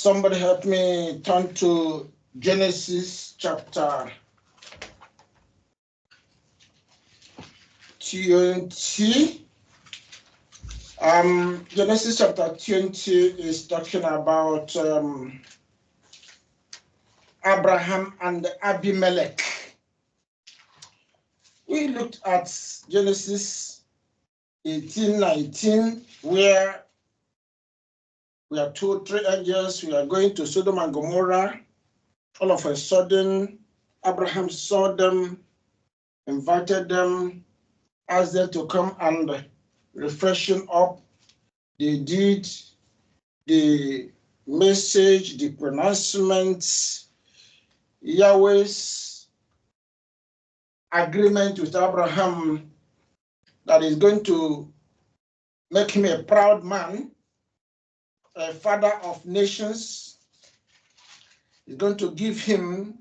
Somebody help me turn to Genesis chapter 20. Genesis chapter 20 is talking about Abraham and Abimelech. We looked at Genesis 18:19, where we are told 3 angels, we are going to Sodom and Gomorrah. All of a sudden, Abraham saw them, invited them, asked them to come and refreshing up. They did. The message, the pronouncements, Yahweh's agreement with Abraham that is going to make him a proud man, a father of nations, is going to give him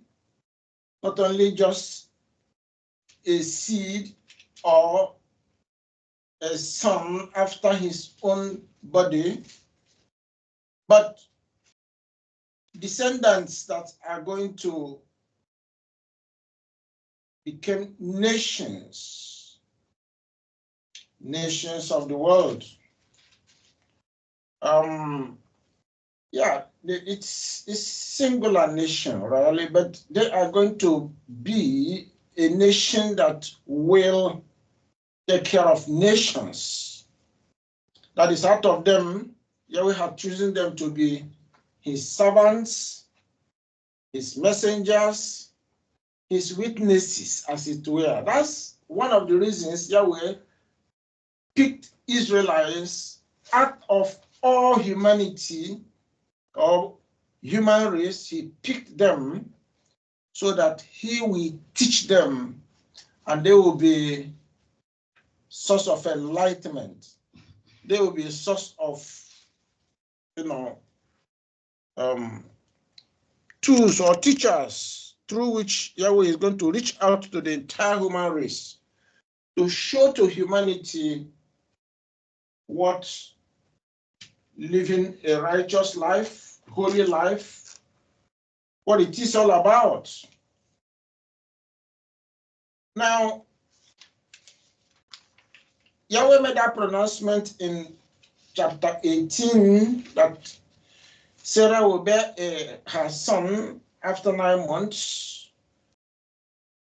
not only just a seed or a son after his own body, but descendants that are going to become nations of the world. It's a singular nation, really, but they are going to be a nation that will take care of nations. That is, out of them, Yahweh had chosen them to be his servants, his messengers, his witnesses, as it were. That's one of the reasons Yahweh picked Israelites out of all humanity or human race. He picked them so that he will teach them and they will be source of enlightenment. They will be a source of, tools or teachers through which Yahweh is going to reach out to the entire human race to show to humanity what living a righteous life, holy life, what it is all about. Now, Yahweh made that pronouncement in chapter 18 that Sarah will bear her son after 9 months.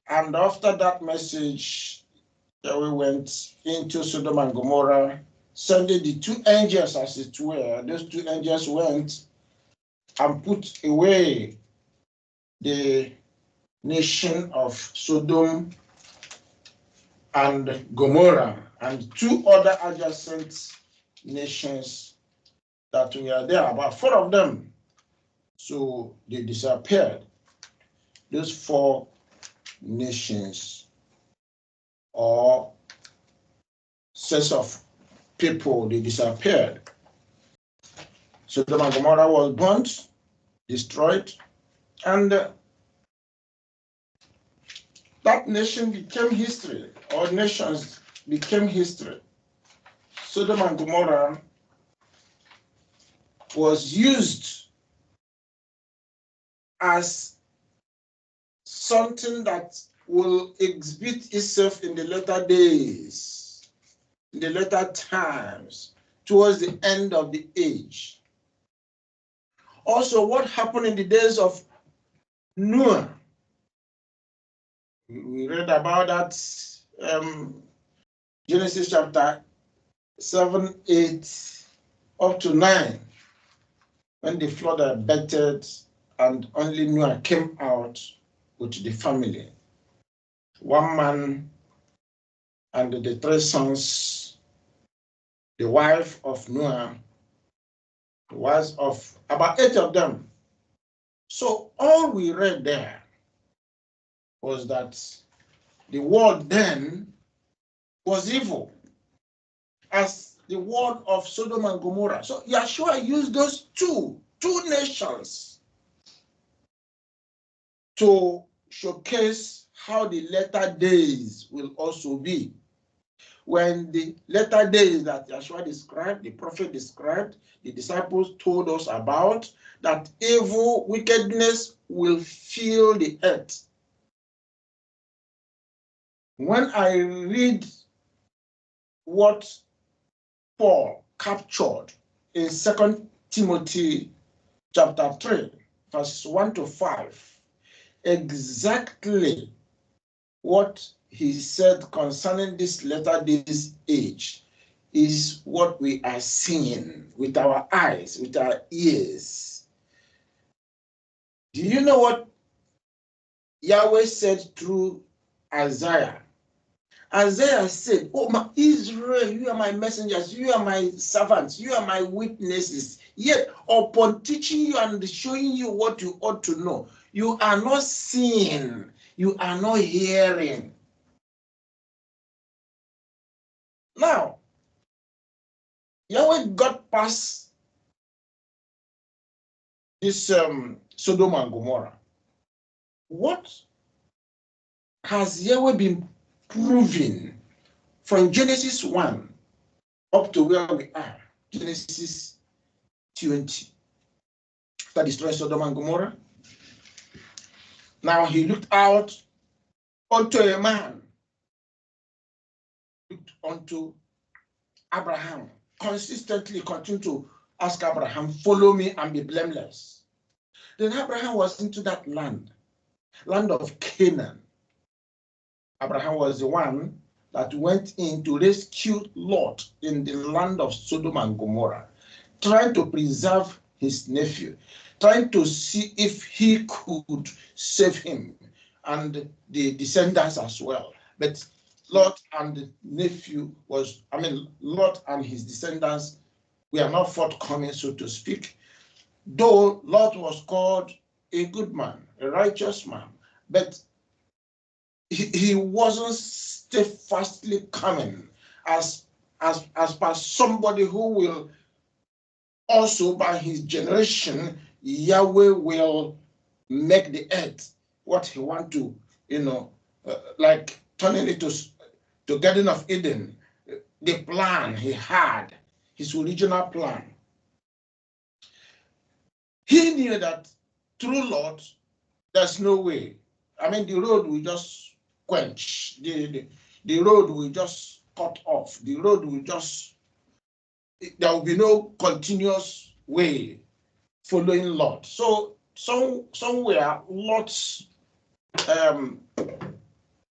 And after that message, Yahweh went into Sodom and Gomorrah, sending the 2 angels, as it were. Those 2 angels went and put away the nation of Sodom and Gomorrah and 2 other adjacent nations that were there, about 4 of them. So they disappeared. Those 4 nations or sets of people, they disappeared. Sodom and Gomorrah was burnt, destroyed, and that nation became history, or nations became history. Sodom and Gomorrah was used as something that will exhibit itself in the later days, in the later times, towards the end of the age. Also, what happened in the days of Noah? We read about that, Genesis chapter 7, 8, up to 9, when the flood abated and only Noah came out with the family. 1 man and the 3 sons, the wife of Noah, the wives of about 8 of them. So all we read there was that the world then was evil, as the world of Sodom and Gomorrah. So Yeshua used those two nations to showcase how the latter days will also be. when the latter days that Yeshua described, the prophet described, the disciples told us about, that evil, wickedness will fill the earth. When I read what Paul captured in 2 Timothy chapter 3, verse 1 to 5, exactly what he said concerning this latter days age is what we are seeing with our eyes, with our ears. Do you know what Yahweh said through Isaiah? Isaiah said, "Oh, my Israel, you are my messengers, you are my servants, you are my witnesses. Yet, upon teaching you and showing you what you ought to know, you are not seeing, you are not hearing." Now, Yahweh got past this Sodom and Gomorrah. What has Yahweh been proving from Genesis 1 up to where we are, Genesis 20, that destroyed Sodom and Gomorrah? Now he looked out unto a man, looked unto Abraham, consistently continued to ask Abraham, "Follow me and be blameless." Then Abraham was into that land of Canaan. Abraham was the one that went in to rescue Lot in the land of Sodom and Gomorrah, trying to preserve his nephew, trying to see if he could save him and the descendants as well. But Lot and the nephew Lot and his descendants were not forthcoming, so to speak. Though Lot was called a good man, a righteous man, but he wasn't steadfastly coming as per somebody who will also, by his generation, Yahweh will make the earth what he want to, like turning it to Garden of Eden, the plan he had, his original plan. He knew that through Lot, there's no way. The road will just quench. The road will just cut off. The road will just, there will be no continuous way following Lot. So somewhere Lot's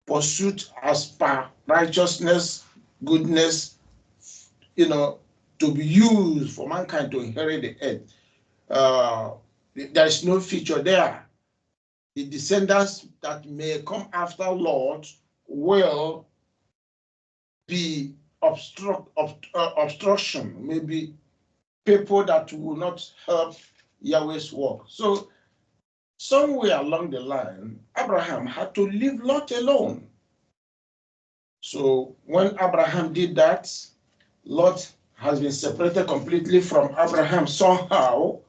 pursuit as per righteousness, goodness, to be used for mankind to inherit the earth, there is no future there. The descendants that may come after Lot will be obstruction, maybe people that will not help Yahweh's work. So somewhere along the line, Abraham had to leave Lot alone. So when Abraham did that, Lot has been separated completely from Abraham somehow.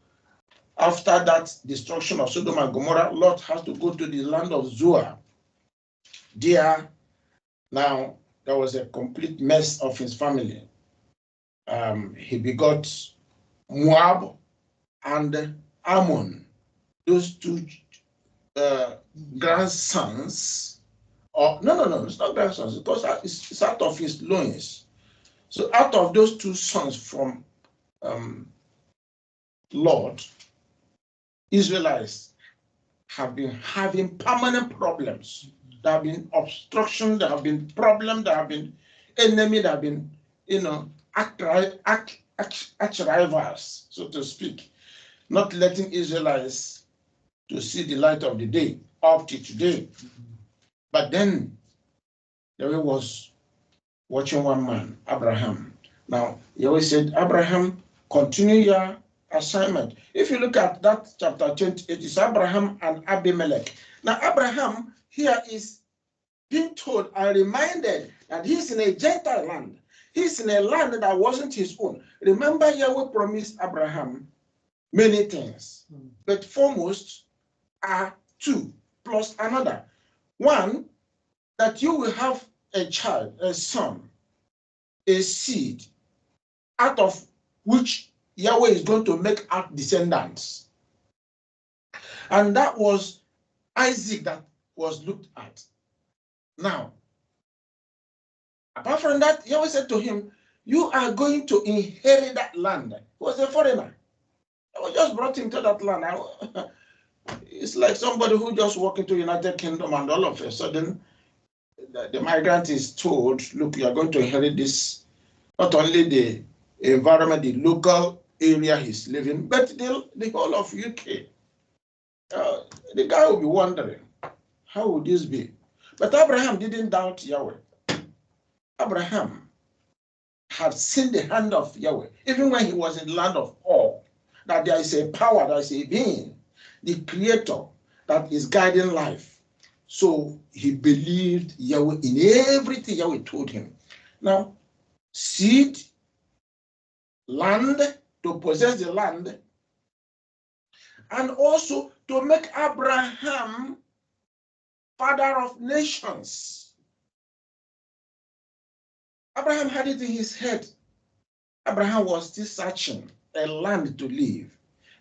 After that destruction of Sodom and Gomorrah, Lot has to go to the land of Zoar. There, now, there was a complete mess of his family. He begot Moab and Ammon. Those two grandsons, no, it's not grandsons, because it's out of his loins. So out of those two sons from Lot, Israelites have been having permanent problems. There have been obstruction, there have been problems, there have been enemy, there have been, arch rivals, so to speak, not letting Israelites to see the light of the day up to today. But then Yahweh was watching one man, Abraham. Now, Yahweh said, "Abraham, continue your assignment." If you look at that chapter 28, it's Abraham and Abimelech. Now, Abraham here is being told and reminded that he's in a Gentile land. He's in a land that wasn't his own. Remember, Yahweh promised Abraham many things, but foremost are two plus another. One, that you will have a child, a son, a seed out of which Yahweh is going to make out descendants. And that was Isaac that was looked at. Now, apart from that, Yahweh said to him, you are going to inherit that land. He was a foreigner. I just brought him to that land. It's like somebody who just walked into the United Kingdom and all of a sudden the migrant is told, look, you are going to inherit this, not only the environment, the local area he's living, but the whole of UK. The guy will be wondering, how would this be? But Abraham didn't doubt Yahweh. Abraham had seen the hand of Yahweh, even when he was in the land of Ur, that there is a power, there is a being, the creator that is guiding life. So he believed Yahweh in everything Yahweh told him. Now, seed, land, to possess the land, and also to make Abraham father of nations. Abraham had it in his head. Abraham was still searching a land to live,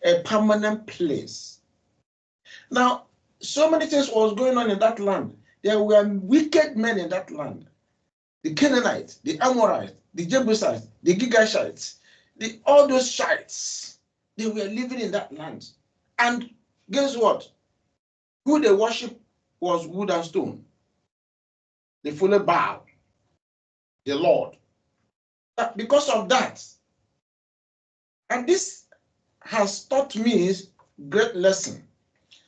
a permanent place. Now, so many things was going on in that land. There were wicked men in that land. The Canaanites, the Amorites, the Jebusites, the Gigashites, all those Shites, they were living in that land. And guess what? Who they worship was wood and stone. They followed Baal, the Lord. Because of that, and this has taught me a great lesson,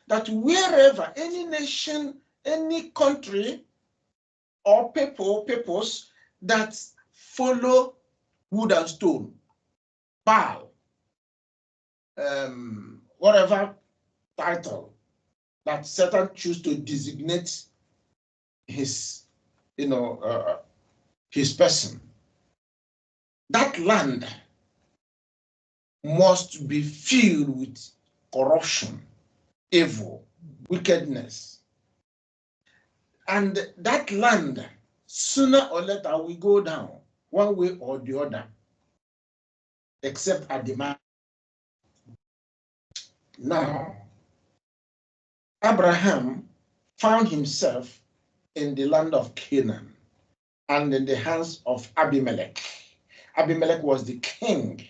that wherever any nation, any country, or peoples that follow wood and stone, Baal, whatever title that Satan choose to designate his, his person, that land must be filled with corruption, evil, wickedness. And that land, sooner or later, will go down one way or the other, except at the man. Now, Abraham found himself in the land of Canaan and in the hands of Abimelech. Abimelech was the king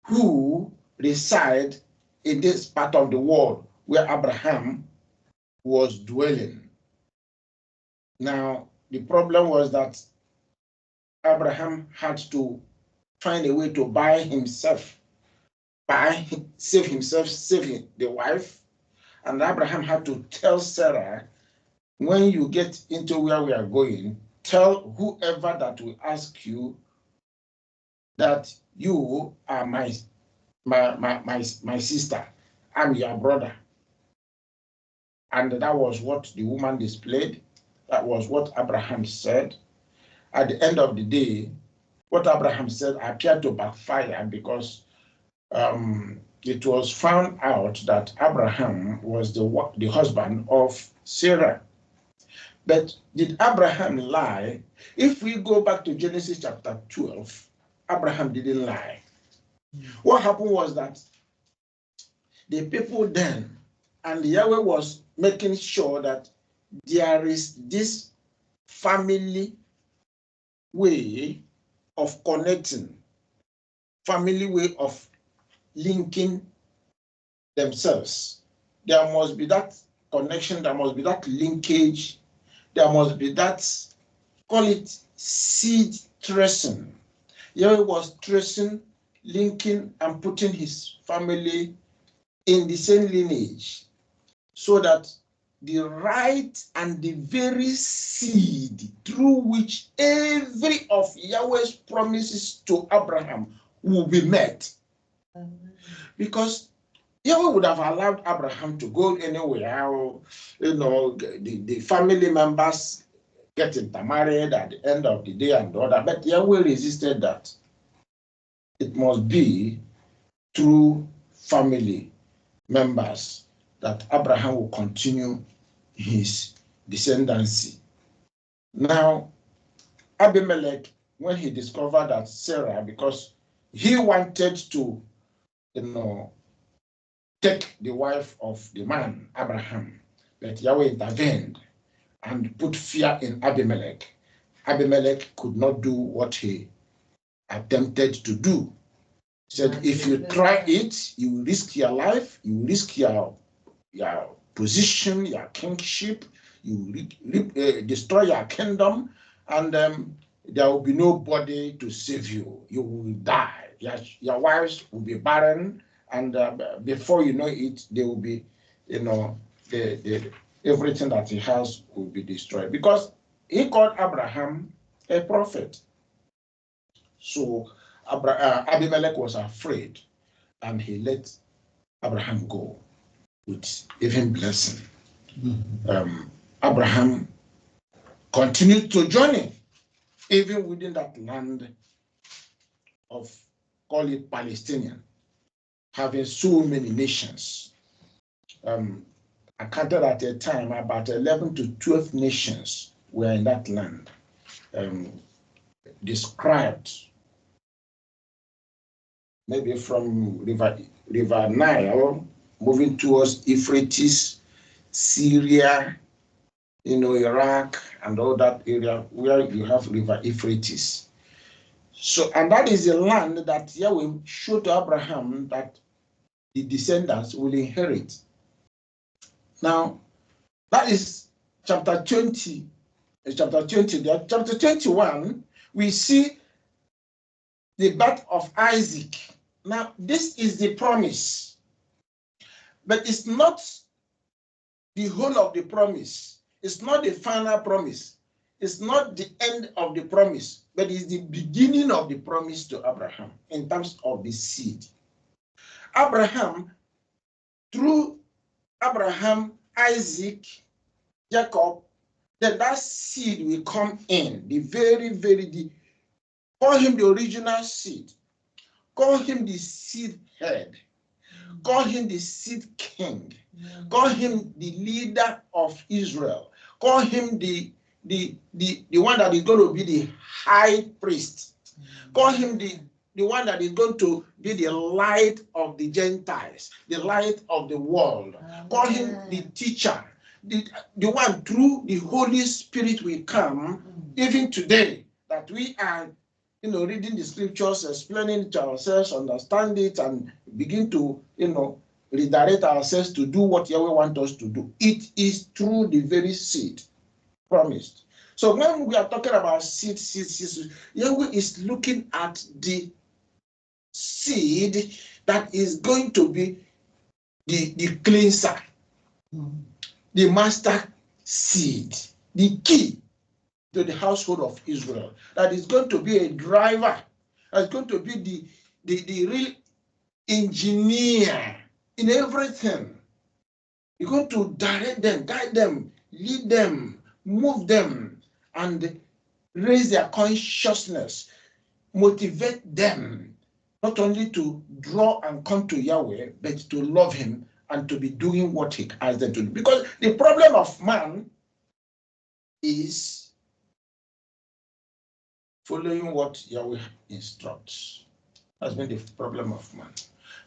who resided in this part of the world where Abraham was dwelling. Now, the problem was that Abraham had to find a way to save himself, save the wife. And Abraham had to tell Sarah, when you get into where we are going, tell whoever that will ask you that you are my sister, I'm your brother. And that was what the woman displayed. That was what Abraham said. At the end of the day, what Abraham said appeared to backfire because it was found out that Abraham was the husband of Sarah. But did Abraham lie? If we go back to Genesis chapter 12, Abraham didn't lie. What happened was that the people then, and Yahweh was making sure that there is this family way of connecting, family way of linking themselves. There must be that connection, there must be that linkage, there must be that, call it seed tracing. Yahweh was tracing, linking, and putting his family in the same lineage so that the right and the very seed through which every of Yahweh's promises to Abraham will be met. Because Yahweh would have allowed Abraham to go anywhere, the family members get intermarried at the end of the day and all that, but Yahweh resisted that. It must be through family members that Abraham will continue his descendancy. Now, Abimelech when he discovered that Sarah, because he wanted to, take the wife of the man, Abraham, but Yahweh intervened and put fear in Abimelech. Abimelech could not do what he attempted to do. He said, if you try it, you will risk your life, you will risk your position, your kingship, you will destroy your kingdom, and there will be nobody to save you. You will die. Your wives will be barren, and before you know it, they will be, everything that he has will be destroyed. Because he called Abraham a prophet. So Abimelech was afraid, and he let Abraham go with even blessing. Abraham continued to journey, even within that land of, call it Palestinian, having so many nations. I counted at a time about 11 to 12 nations were in that land, described maybe from River Nile, moving towards Euphrates, Syria, Iraq, and all that area where you have River Euphrates. So, and that is the land that Yahweh showed to Abraham that the descendants will inherit. Now, that is chapter 20. Chapter 20. There, chapter 21, we see the birth of Isaac. Now, this is the promise, but it's not the whole of the promise. It's not the final promise. It's not the end of the promise, but it's the beginning of the promise to Abraham in terms of the seed. Abraham, through Abraham, Isaac, Jacob, then that seed will come in, the very, call him the original seed, call him the seed head, call him the seed king, call him the leader of Israel, call him the one that is going to be the high priest, call him the one that is going to be the light of the Gentiles, the light of the world, call him the teacher, the one through the Holy Spirit will come, even today, that we are reading the scriptures, explaining it to ourselves, understand it, and begin to redirect ourselves to do what Yahweh wants us to do. It is through the very seed promised. So when we are talking about seed, Yahweh is looking at the seed that is going to be the cleanser, the master seed, the key to the household of Israel, that is going to be a driver, that's going to be the real engineer in everything. You're going to direct them, guide them, lead them, move them, and raise their consciousness, motivate them, not only to draw and come to Yahweh, but to love him and to be doing what he asked them to do. Because the problem of man is following what Yahweh instructs. That's been the problem of man.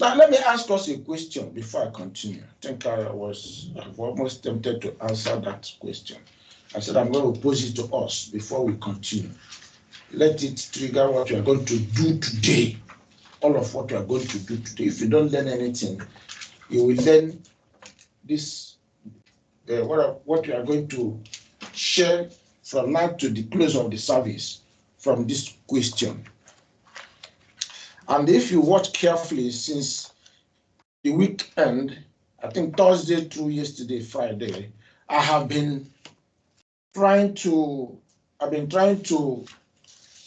Now, let me ask us a question before I continue. I think I've almost tempted to answer that question. I said I'm going to pose it to us before we continue. Let it trigger what we are going to do today. All of what we are going to do today. If you don't learn anything, you will learn this, what we are going to share from now to the close of the service from this question. And if you watch carefully since the weekend, I think Thursday through yesterday, Friday, I've been trying to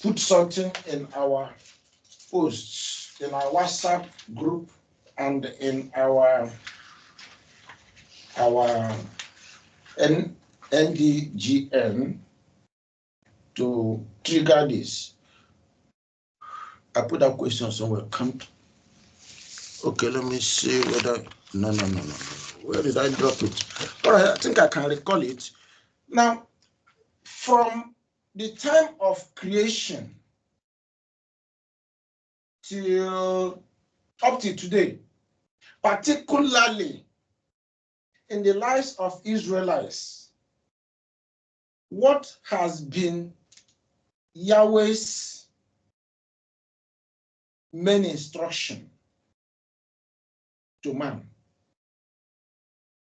put something in our posts, in our WhatsApp group, and in our NDGN to trigger this. I put that question somewhere. Okay, let me see whether. No. Where did I drop it? All right, I think I can recall it. Now, from the time of creation, till up to today, particularly in the lives of Israelites, what has been Yahweh's main instruction to man?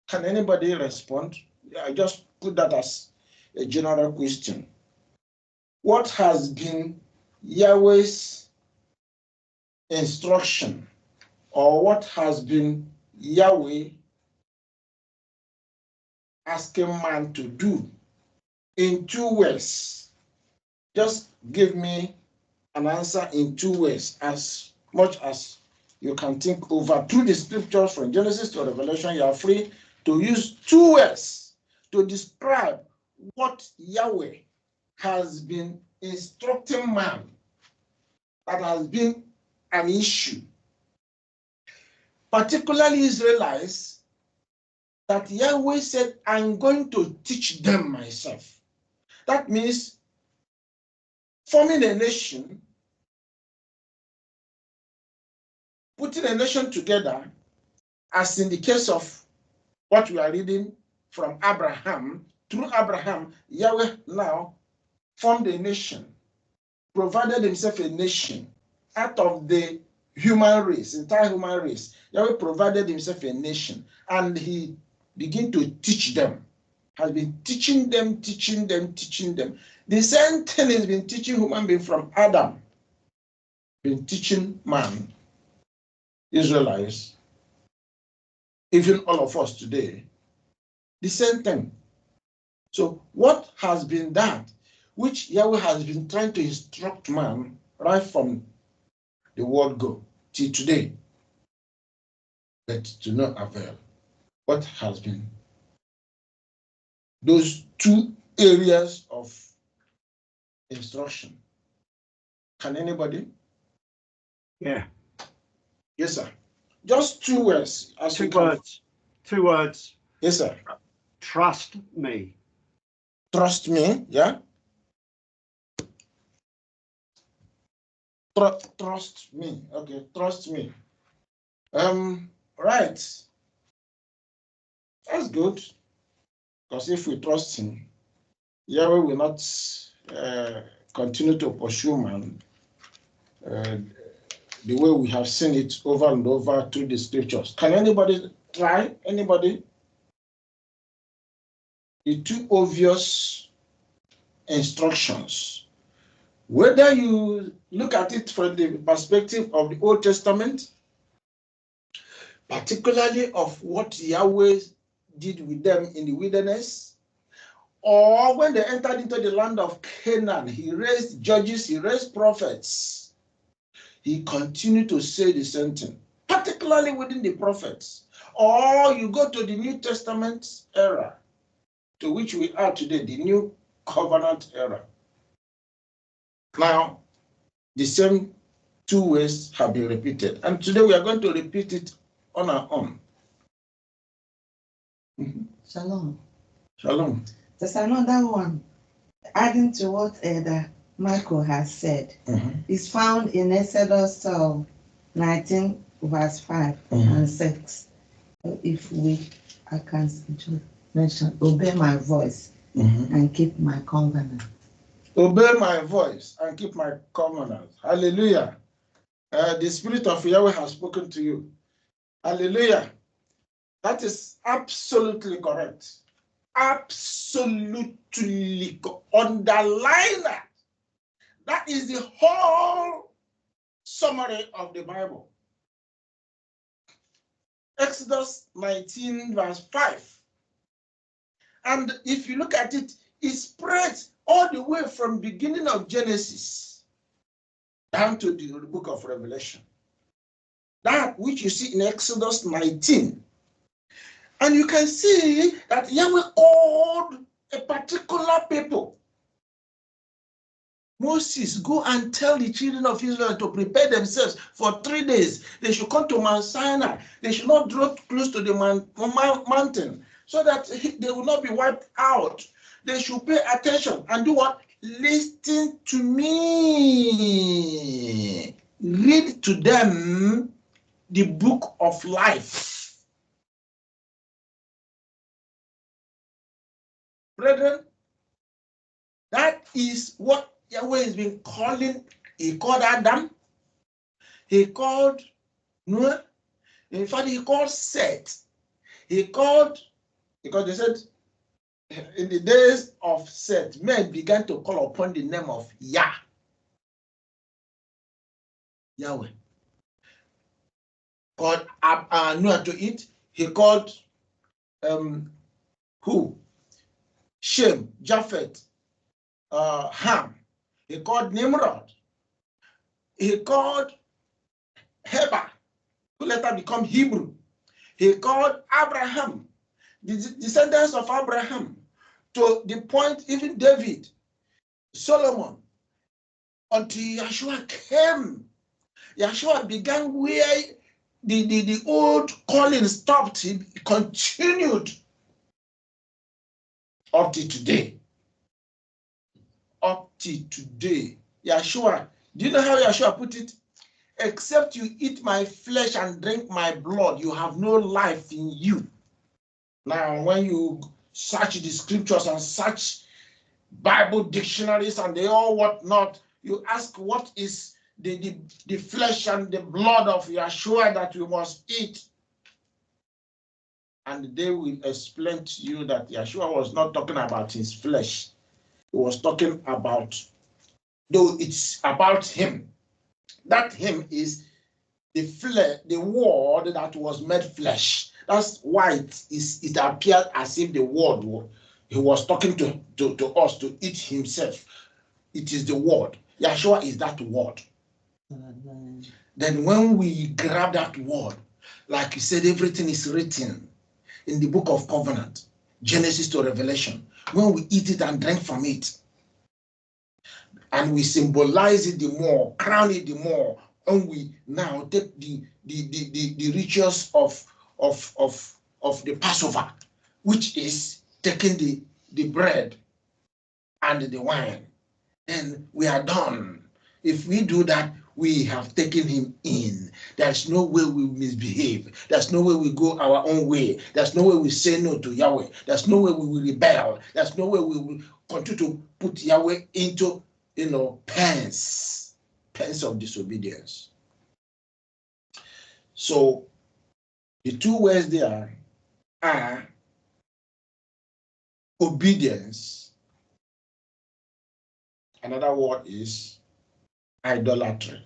Can anybody respond? I just put that as a general question. What has been Yahweh's instruction, or what has been Yahweh asking man to do in 2 ways? Just give me an answer in 2 ways, as much as you can think over. Through the scriptures from Genesis to Revelation, you are free to use 2 words to describe what Yahweh has been instructing man that has been an issue, particularly Israelites, that Yahweh said, I'm going to teach them myself. That means forming a nation, putting a nation together, as in the case of what we are reading from Abraham. Through Abraham, Yahweh now formed a nation, provided himself a nation out of the human race, entire human race. Yahweh provided himself a nation, and he began to teach them, has been teaching them. The same thing has been teaching human beings from Adam, been teaching man, Israelites, even all of us today, the same thing. So what has been that which Yahweh has been trying to instruct man right from the word go till today, but to no avail? What has been those 2 areas of instruction? Can anybody? Yeah. Yes, sir. Just 2 words. As 2 words. 2 words. Yes, sir. Trust me. Trust me, yeah? Trust me. Okay, trust me. Right. That's good. Because if we trust him, Yahweh will not continue to pursue man the way we have seen it over and over through the scriptures. Can anybody try? Anybody? The 2 obvious instructions. Whether you look at it from the perspective of the Old Testament, particularly of what Yahweh did with them in the wilderness, or when they entered into the land of Canaan, he raised judges, he raised prophets. He continued to say the same thing, particularly within the prophets. Or you go to the New Testament era, to which we are today, the New Covenant era. Now, the same 2 ways have been repeated. And today we are going to repeat it on our own. Shalom. Shalom. There's another one, adding to what Elder Michael has said. It's found in Exodus 19, verse 5 and 6. If I can just mention, obey my voice and keep my covenant. Obey my voice and keep my covenant. Hallelujah. The Spirit of Yahweh has spoken to you. Hallelujah. That is absolutely correct. Absolutely. Underline that. That is the whole summary of the Bible. Exodus 19, verse 5. And if you look at it, it spreads all the way from beginning of Genesis down to the book of Revelation. That which you see in Exodus 19. And you can see that Yahweh called a particular people. Moses, go and tell the children of Israel to prepare themselves for 3 days. They should come to Mount Sinai. They should not draw close to the mountain so that they will not be wiped out. They should pay attention and do what? Listen to me. read to them the book of life. Brethren, that is what Yahweh has been calling. He called Adam, he called Noah, in fact, he called Seth. He called, because they said, in the days of Seth, men began to call upon the name of Yahweh. Called Noah to it. He called who? Shem, Japheth, Ham. He called Nimrod. He called Heber, who later became Hebrew. He called Abraham, the descendants of Abraham, to the point even David, Solomon, until Yeshua came. Yeshua began where the old calling stopped. He continued up to today. Up to today. Yeshua, do you know how Yeshua put it? Except you eat my flesh and drink my blood, you have no life in you. Now, when you search the scriptures and search Bible dictionaries and they all whatnot, you ask what is the flesh and the blood of Yeshua that you must eat. And they will explain to you that Yeshua was not talking about his flesh. He was talking about, though it's about him. That him is the flesh, the word that was made flesh. That's why it appeared as if the word he was talking to us to eat himself. It is the word. Yeshua is that word. Amen. Then when we grab that word, like you said, everything is written in the book of covenant, Genesis to Revelation. When we eat it and drink from it, and we symbolize it the more, crown it the more, and we now take the rituals of the Passover, which is taking the bread and the wine, and we are done. If we do that, we have taken him in. There's no way we misbehave. There's no way we go our own way. There's no way we say no to Yahweh. There's no way we will rebel. There's no way we will continue to put Yahweh into, pens of disobedience. So the two words there are obedience. Another word is idolatry.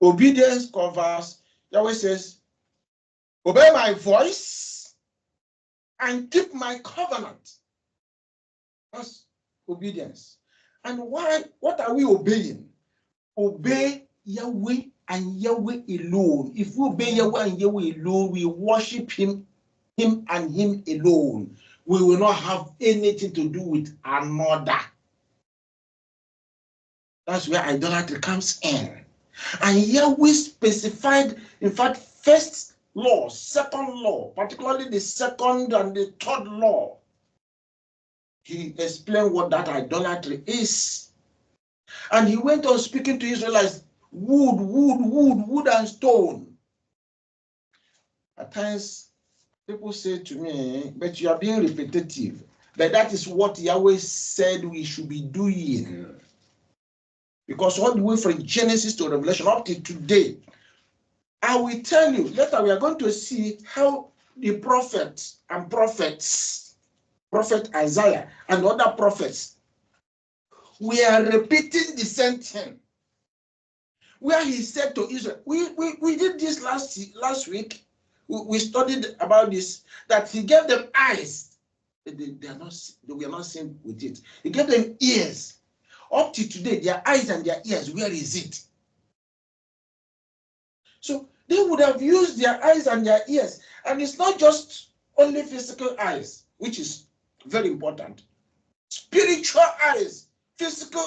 Obedience covers, Yahweh says, obey my voice and keep my covenant. That's obedience. And what are we obeying? Obey Yahweh and Yahweh alone. If we obey Yahweh and Yahweh alone, we worship him and him alone. We will not have anything to do with another. That's where idolatry comes in. And Yahweh specified, in fact, first law, second law, particularly the second and the third law. He explained what that idolatry is. And he went on speaking to Israelites, wood and stone. At times, people say to me, but you are being repetitive. But that is what Yahweh said we should be doing. Because all the way from Genesis to Revelation up to today, I will tell you, later we are going to see how the prophets, Prophet Isaiah and other prophets, we are repeating the same thing. Where he said to Israel, we did this last week, we studied about this, that he gave them eyes. They were not seeing with it. He gave them ears. Up to today, their eyes and their ears, where is it? So they would have used their eyes and their ears. And it's not just only physical eyes, which is very important. Spiritual eyes, physical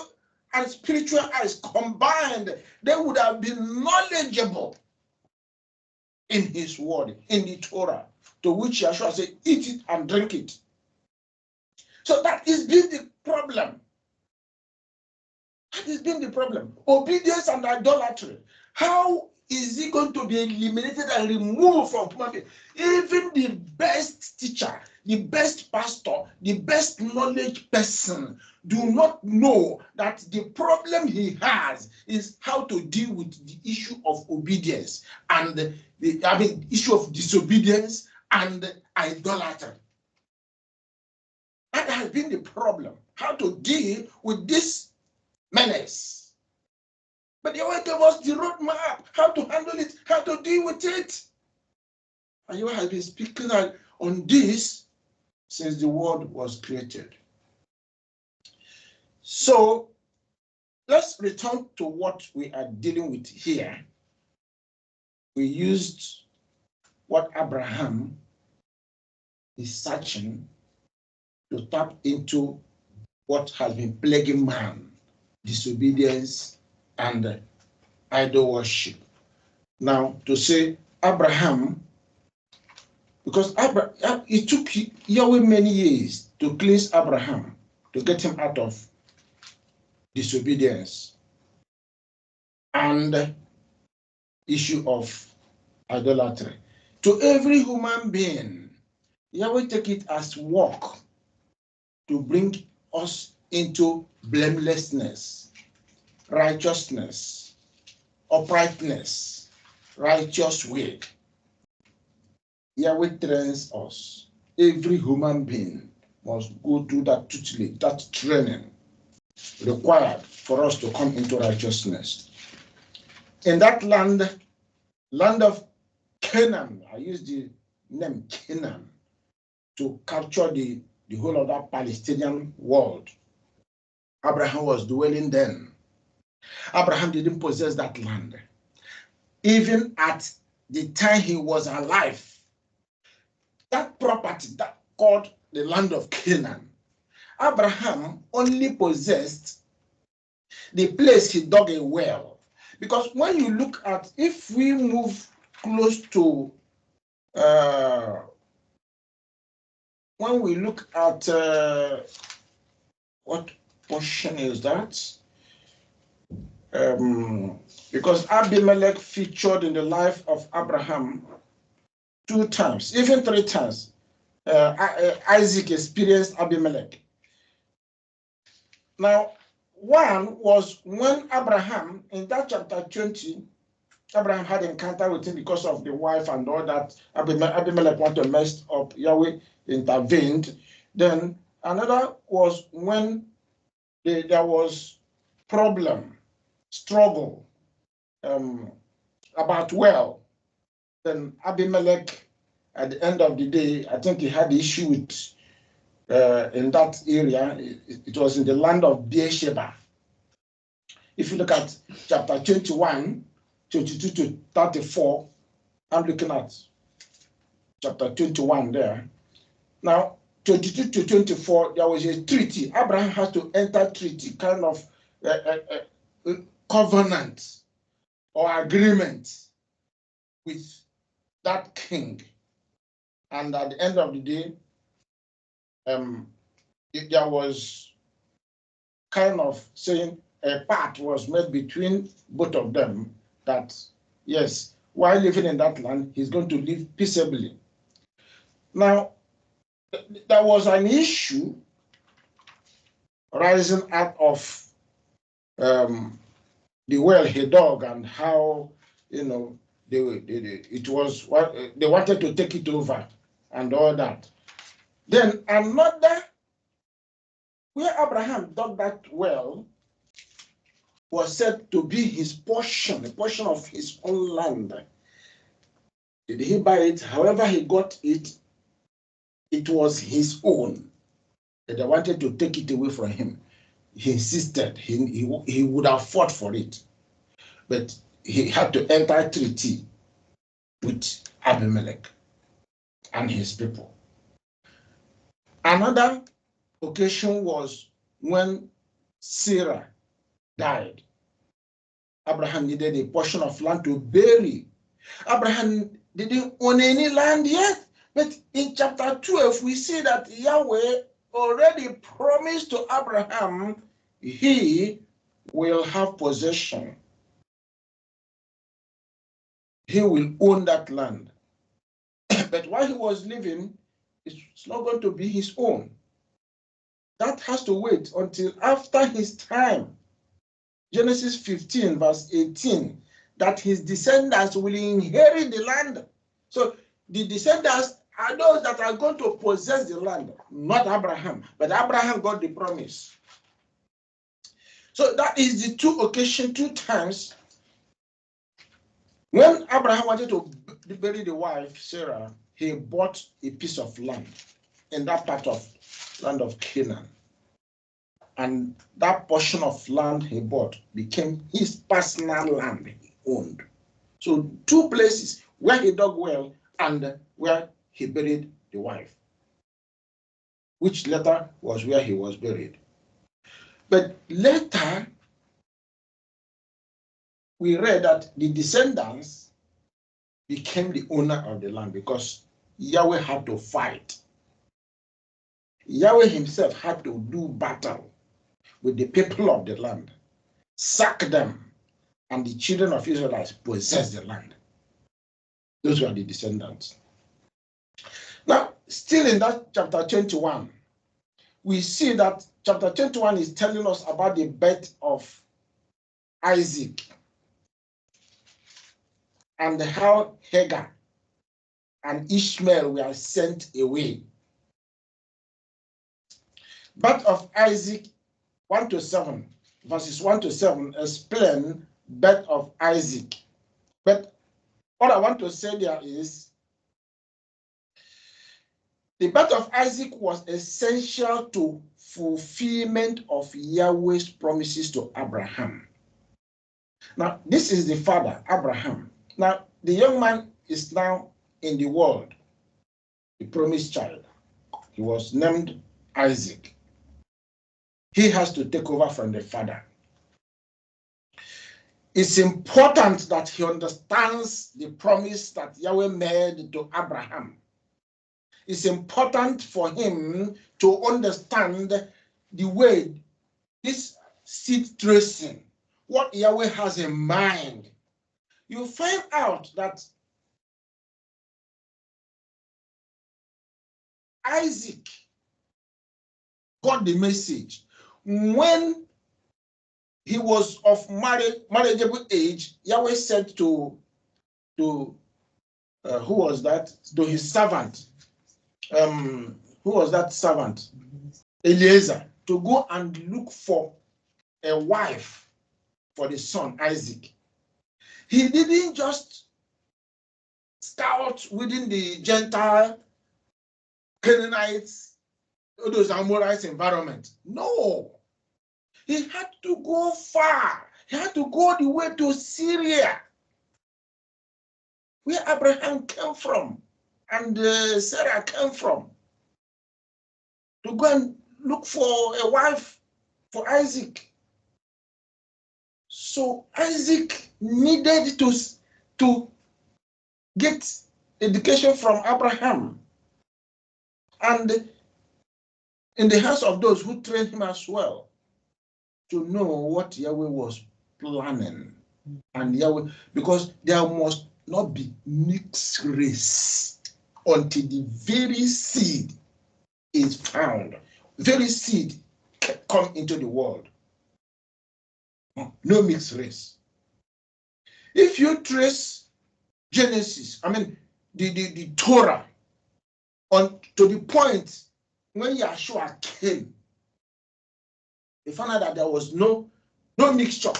and spiritual eyes combined, they would have been knowledgeable in his word, in the Torah, to which Yeshua said, eat it and drink it. So that is been the problem. That has been the problem. Obedience and idolatry. How is it going to be eliminated and removed from human being? Even the best teacher, the best pastor, the best knowledge person do not know that the problem he has is how to deal with the issue of obedience and the issue of disobedience and idolatry. That has been the problem. How to deal with this menace. But Yahweh gave us the roadmap, how to handle it, how to deal with it. And Yahweh has been speaking on this since the world was created. So let's return to what we are dealing with here. We used what Abraham is searching to tap into what has been plaguing man, disobedience and idol worship. Now, to say Abraham, because it took Yahweh many years to cleanse Abraham, to get him out of disobedience and issue of idolatry. To every human being, Yahweh take it as work to bring us into blamelessness, righteousness, uprightness, righteous way. Yahweh trains us. Every human being must go through that tutelage, that training required for us to come into righteousness. In that land of Canaan, I use the name Canaan to capture the whole of that Palestinian world. Abraham was dwelling then. Abraham didn't possess that land. Even at the time he was alive, that property that called the land of Canaan, Abraham only possessed the place he dug a well. Because when you look at, if we move close to, when we look at, what portion is that? Because Abimelech featured in the life of Abraham 2 times, even 3 times. Isaac experienced Abimelech. Now, one was when Abraham, in that chapter 20, Abraham had encounter with him because of the wife and all that. Abimelech wanted to mess up. Yahweh intervened. Then another was when there was problem, struggle about well. Then Abimelech, at the end of the day, I think he had issue with in that area. It was in the land of Beersheba. If you look at chapter 21, 22 to 34, I'm looking at chapter 21 there. Now, 22 to 24, there was a treaty. Abraham has to enter treaty, kind of covenant or agreement with that king. And at the end of the day, there was kind of saying a pact was made between both of them that, yes, while living in that land, he's going to live peaceably. Now, there was an issue rising out of the well he dug and how, they wanted to take it over and all that. Then another, where Abraham dug that well, was said to be his portion, a portion of his own land. Did he buy it? However he got it, it was his own. And they wanted to take it away from him. He insisted. He would have fought for it. But he had to enter a treaty with Abimelech and his people. Another occasion was when Sarah died. Abraham needed a portion of land to bury. Abraham didn't own any land yet, but in chapter 12, we see that Yahweh already promised to Abraham he will have possession. He will own that land. But while he was living, it's not going to be his own. That has to wait until after his time. Genesis 15, verse 18, that his descendants will inherit the land. So the descendants are those that are going to possess the land, not Abraham. But Abraham got the promise. So that is the two times when Abraham wanted to bury the wife, Sarah, he bought a piece of land in that part of land of Canaan. And that portion of land he bought became his personal land he owned. So two places where he dug well and where he buried the wife, which later was where he was buried. But later, we read that the descendants became the owner of the land because Yahweh had to fight. Yahweh himself had to do battle with the people of the land, sack them, and the children of Israelites possessed the land. Those were the descendants. Now, still in that chapter 21, we see that chapter 21 is telling us about the birth of Isaac and how Hagar and Ishmael were sent away. Birth of Isaac 1 to 7, verses 1 to 7 explain birth of Isaac. But what I want to say there is the birth of Isaac was essential to fulfillment of Yahweh's promises to Abraham. Now, this is the father, Abraham. Now, the young man is now in the world, the promised child. He was named Isaac. He has to take over from the father. It's important that he understands the promise that Yahweh made to Abraham. It's important for him to understand the way this seed tracing, what Yahweh has in mind. You find out that Isaac got the message when he was of marriageable age. Yahweh said to who was that? To his servant. Who was that servant? Eliezer, to go and look for a wife for the son Isaac. He didn't just scout within the Gentile Canaanites, those Amorites environment. No, he had to go far. He had to go the way to Syria, where Abraham came from and Sarah came from, to go and look for a wife for Isaac. So Isaac needed to get education from Abraham and in the hands of those who trained him as well, to know what Yahweh was planning. And Yahweh, because there must not be mixed race until the very seed is found, very seed come into the world. No mixed race. If you trace Genesis, the Torah, on to the point when Yeshua came, they found out that there was no mixture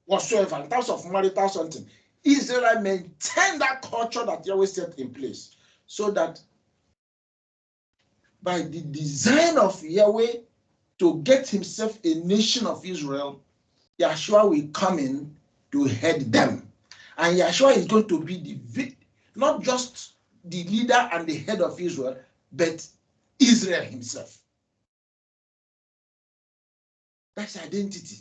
whatsoever in terms of marital something. Israel maintained that culture that Yahweh set in place, so that by the design of Yahweh to get himself a nation of Israel, Yeshua will come in to head them. And Yeshua is going to be not just the leader and the head of Israel, but Israel himself. That's identity.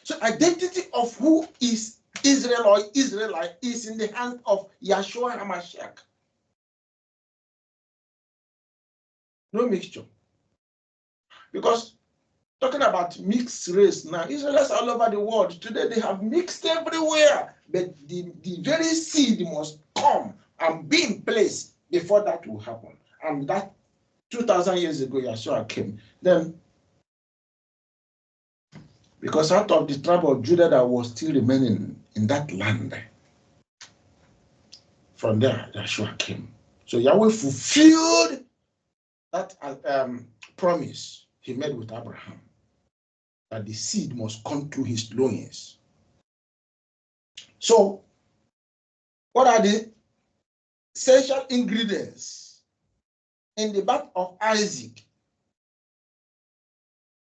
So identity of who is Israel or Israelite is in the hands of Yeshua HaMashiach. No mixture. Because Talking about mixed race now. Israelites all over the world today, they have mixed everywhere. But the very seed must come and be in place before that will happen. And that 2,000 years ago, Yeshua came. Then, because out of the tribe of Judah that was still remaining in that land, from there, Yeshua came. So Yahweh fulfilled that promise he made with Abraham, that the seed must come through his loins. So, what are the essential ingredients in the birth of Isaac?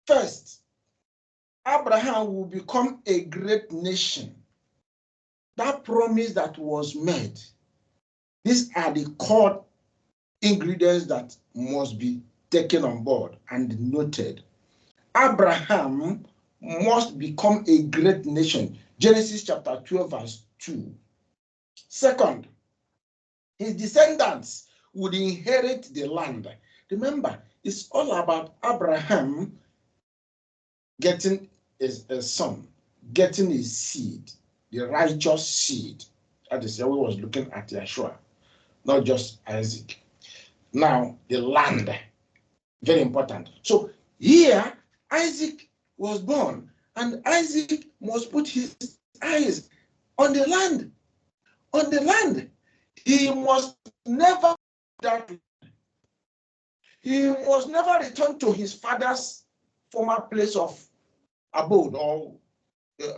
First, Abraham will become a great nation. That promise that was made, these are the core ingredients that must be taken on board and noted. Abraham must become a great nation. Genesis chapter 12, verse 2. Second, his descendants would inherit the land. Remember, it's all about Abraham getting a son, getting a seed, the righteous seed. That is why we was looking at Yeshua, not just Isaac. Now, the land, very important. So here, Isaac was born, and Isaac must put his eyes on the land. On the land. He must never that. He must never return to his father's former place of abode or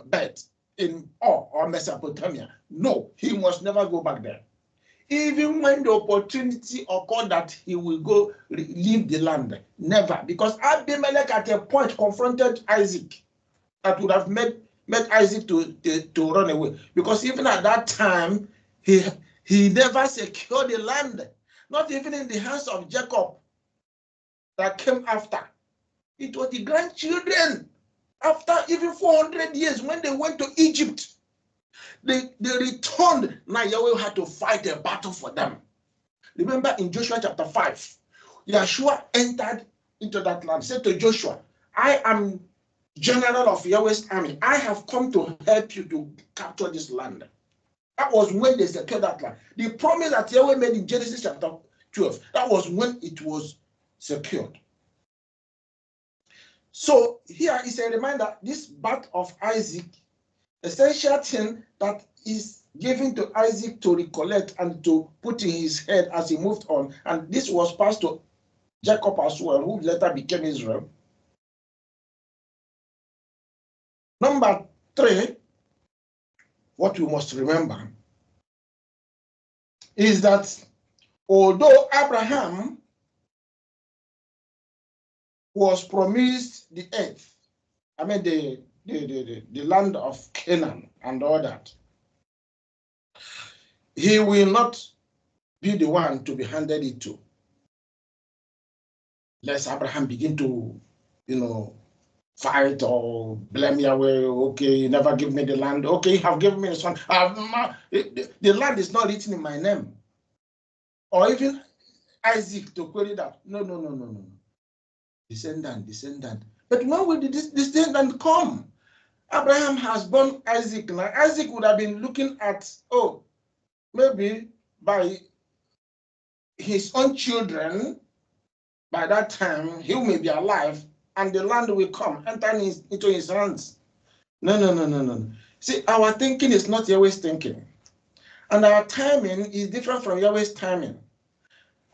birth in Ur or Mesopotamia. No, he must never go back there. Even when the opportunity occurred that he will go leave the land, never. Because Abimelech at a point confronted Isaac that would have made Isaac to run away. Because even at that time, he never secured the land, not even in the hands of Jacob that came after. It was the grandchildren. After even 400 years, when they went to Egypt, they returned. Now Yahweh had to fight a battle for them. Remember in Joshua chapter 5, Yeshua entered into that land, said to Joshua, I am general of Yahweh's army. I have come to help you to capture this land. That was when they secured that land. The promise that Yahweh made in Genesis chapter 12, that was when it was secured. So here is a reminder, this birth of Isaac, essential thing that is given to Isaac to recollect and to put in his head as he moved on. And this was passed to Jacob as well, who later became Israel. Number 3, what we must remember is that although Abraham was promised the earth, I mean the land of Canaan and all that, he will not be the one to be handed it to. Lest Abraham begin to, fight or blame Yahweh. Okay, you never give me the land. Okay, you have given me a son. The land is not written in my name. Or even Isaac to query that. No. Descendant. But when will this descendant come? Abraham has born Isaac. Now Isaac would have been looking at, maybe by his own children, by that time, he may be alive, and the land will come, enter into his hands. No. See, our thinking is not Yahweh's thinking. And our timing is different from Yahweh's timing.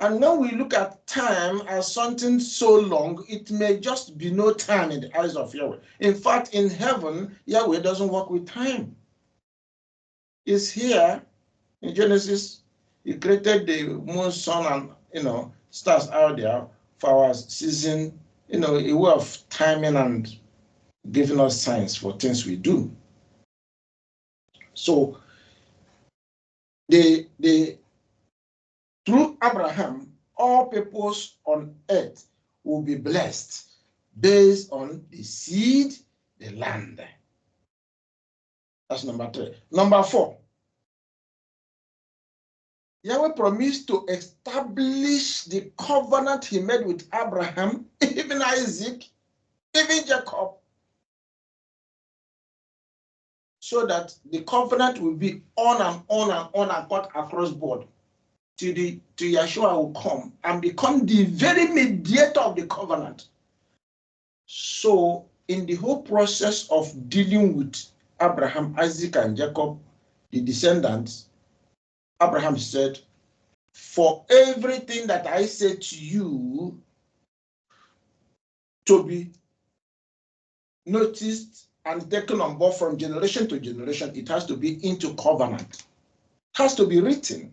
And when we look at time as something so long, it may just be no time in the eyes of Yahweh. In fact, in heaven, Yahweh doesn't work with time. It's here in Genesis. He created the moon, sun, and stars out there for our season, a way of timing and giving us signs for things we do. So through Abraham, all peoples on earth will be blessed based on the seed, the land. That's number 3. Number 4, Yahweh promised to establish the covenant he made with Abraham, even Isaac, even Jacob, so that the covenant will be on and on and on and on across board till Yeshua will come and become the very mediator of the covenant. So in the whole process of dealing with Abraham, Isaac, and Jacob, the descendants, Abraham said, for everything that I say to you to be noticed and taken on board from generation to generation, it has to be into covenant, has to be written,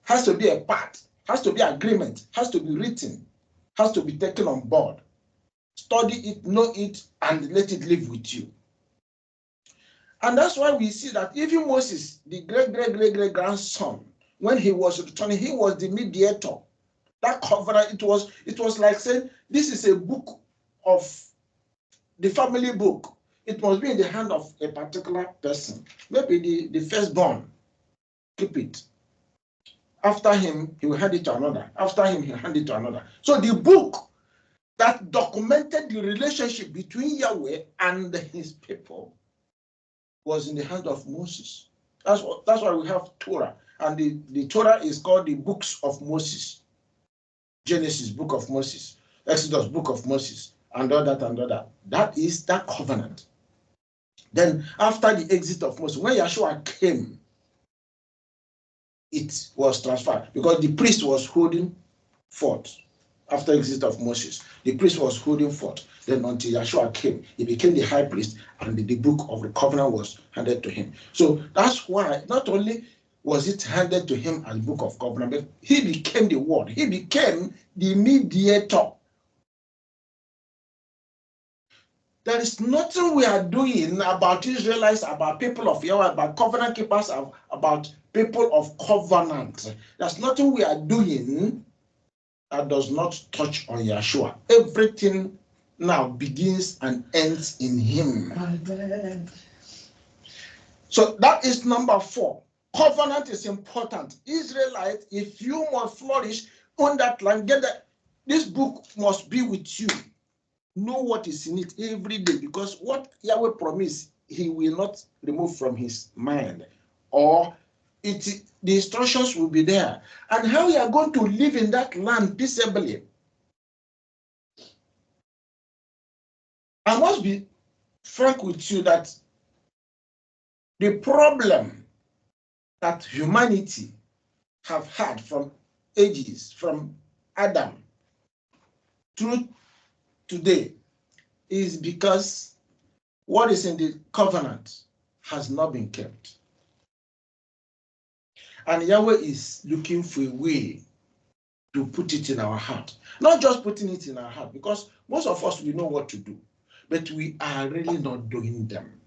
has to be a part, has to be agreement, has to be written, has to be taken on board. Study it, know it, and let it live with you. And that's why we see that even Moses, the great grandson, when he was returning, he was the mediator. That covenant, it was like saying, this is a book of the family book. It must be in the hand of a particular person. Maybe the firstborn, keep it. After him, he will hand it to another. After him, he will hand it to another. So the book that documented the relationship between Yahweh and his people was in the hand of Moses. That's why we have Torah. And the Torah is called the books of Moses. Genesis, book of Moses. Exodus, book of Moses. And all that and all that. That is that covenant. Then after the exit of Moses, when Yeshua came, it was transferred because the priest was holding forth. After the exit of Moses, the priest was holding forth. Then until Yeshua came, he became the high priest, and the book of the covenant was handed to him. So that's why not only was it handed to him as book of covenant, but he became the word. He became the mediator. There is nothing we are doing about Israelites, about people of Yahweh, about covenant keepers, about people of covenant. There's nothing we are doing that does not touch on Yeshua. Everything now begins and ends in him. Amen. So that is number 4. Covenant is important. Israelites, if you must flourish on that land, this book must be with you. Know what is in it every day, because what Yahweh promised, he will not remove from his mind, or the instructions will be there. And how you are going to live in that land peaceably. I must be frank with you that the problem that humanity have had from ages, from Adam through today, is because what is in the covenant has not been kept. And Yahweh is looking for a way to put it in our heart. Not just putting it in our heart, because most of us, we know what to do, but we are really not doing them.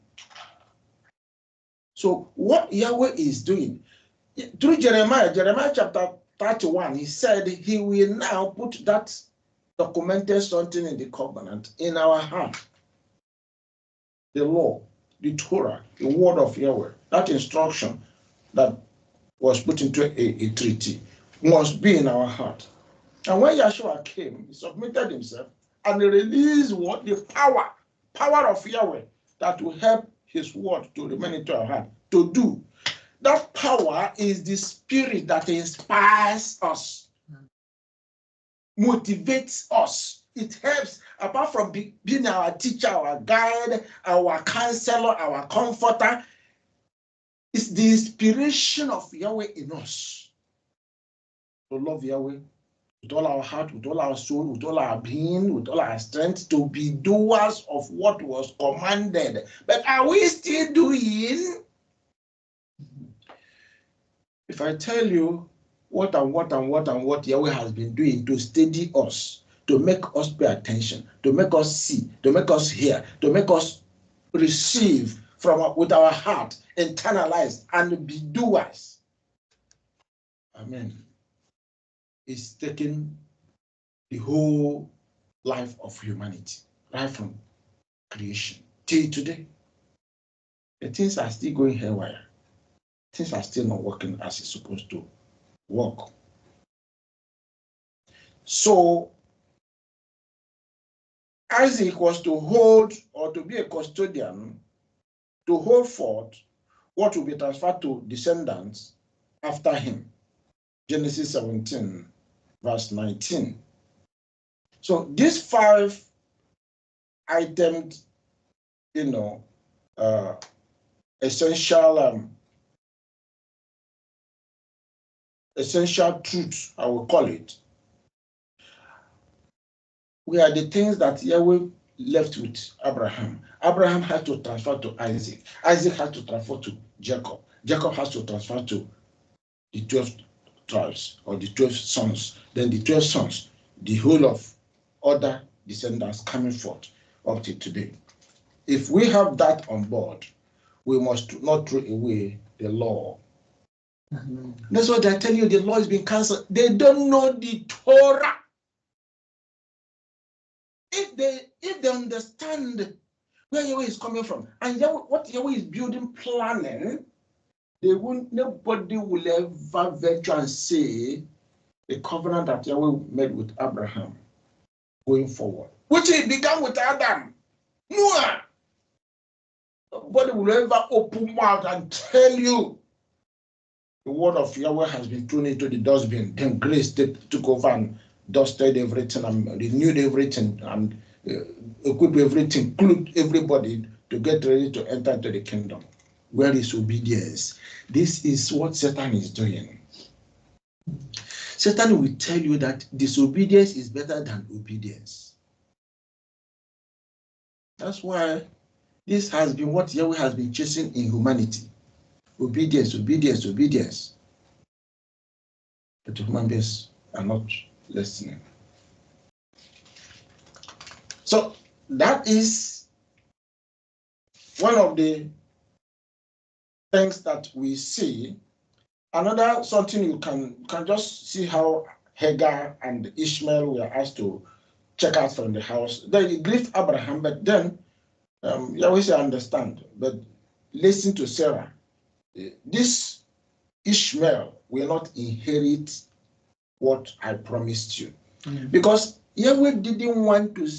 So what Yahweh is doing, through Jeremiah chapter 31, he said he will now put that documented something in the covenant in our heart. The law, the Torah, the word of Yahweh, that instruction that was put into a treaty must be in our heart. And when Yeshua came, he submitted himself and he released what? The power of Yahweh that will help his word to remain into our heart, to do. That power is the spirit that inspires us, motivates us. It helps, apart from being our teacher, our guide, our counselor, our comforter. It's the inspiration of Yahweh in us to love Yahweh with all our heart, with all our soul, with all our being, with all our strength, to be doers of what was commanded. But are we still doing? If I tell you what Yahweh has been doing to steady us, to make us pay attention, to make us see, to make us hear, to make us receive with our heart, internalize, and be doers. Amen. It's taking the whole life of humanity, right from creation till today. The things are still going haywire. Things are still not working as it's supposed to work. So Isaac was to hold or to be a custodian to hold forth what will be transferred to descendants after him. Genesis 17, verse 19. So these 5 items, essential truths, I will call it, were the things that Yahweh left with Abraham. Abraham had to transfer to Isaac. Isaac had to transfer to Jacob. Jacob has to transfer to the 12 tribes or the 12 sons. Then the 12 sons, the whole of other descendants coming forth up to today. If we have that on board, we must not throw away the law. That's what I tell you, the law is being cancelled. They don't know the Torah. If they understand where Yahweh is coming from and what Yahweh is building, planning, nobody will ever venture and say the covenant that Yahweh made with Abraham going forward, which he began with Adam, Noah. Nobody will ever open mouth and tell you the word of Yahweh has been thrown into the dustbin. Then grace took over and dusted everything and renewed everything and equip everything, include everybody to get ready to enter into the kingdom. Where is obedience? This is what Satan is doing. Satan will tell you that disobedience is better than obedience. That's why this has been what Yahweh has been chasing in humanity. Obedience, obedience, obedience. But human beings are not listening. So that is one of the things that we see. Another something you can just see how Hagar and Ishmael were asked to check out from the house. They grieved Abraham, but then you always understand, but listen to Sarah. This Ishmael will not inherit what I promised you. Because Yahweh didn't want to,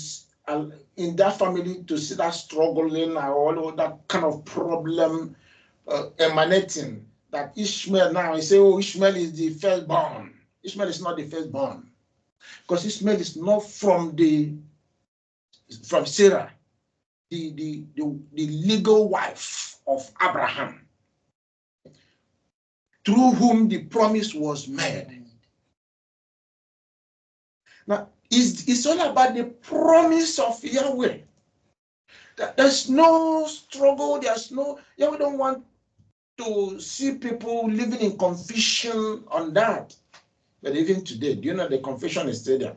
in that family, to see that struggling or all that kind of problem emanating. That Ishmael now, he say, oh, Ishmael is the firstborn. Ishmael is not the firstborn. Because Ishmael is not from Sarah, the legal wife of Abraham, through whom the promise was made. Now, it's all about the promise of Yahweh. There's no struggle, Yahweh don't want to see people living in confusion on that. But even today, do you know the confusion is still there?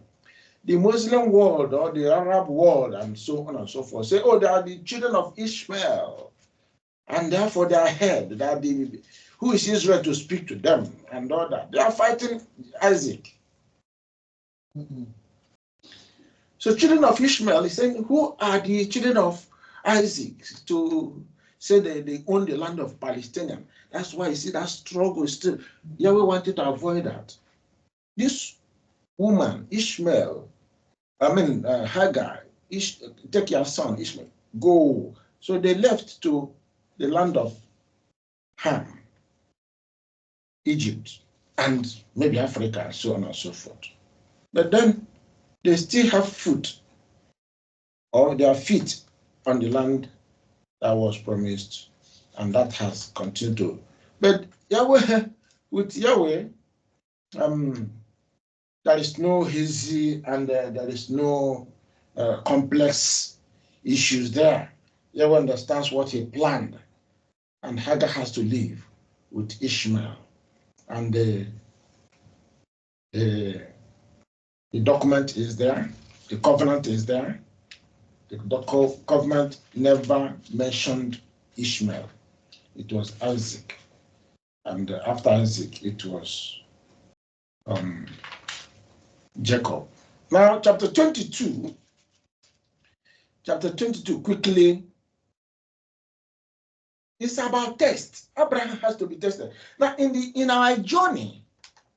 The Muslim world or the Arab world and so on and so forth say, oh, they are the children of Ishmael, and therefore they are head. Who is Israel to speak to them and all that? They are fighting Isaac. So children of Ishmael is saying, who are the children of Isaac to say that they own the land of Palestinian? That's why you see that struggle still. Yahweh wanted to avoid that. This woman, Ishmael, Hagar, take your son, Ishmael, go. So they left to the land of Ham, Egypt, and maybe Africa, and so on and so forth. But then they still have foot or their feet on the land that was promised, and that has continued to. But Yahweh, with Yahweh, there is no easy and there is no complex issues there. Yahweh understands what he planned, and Hagar has to live with Ishmael, and the document is there, the covenant is there. The covenant never mentioned Ishmael. It was Isaac, and after Isaac, it was Jacob. Now, chapter 22, quickly, it's about test. Abraham has to be tested. Now, in our journey,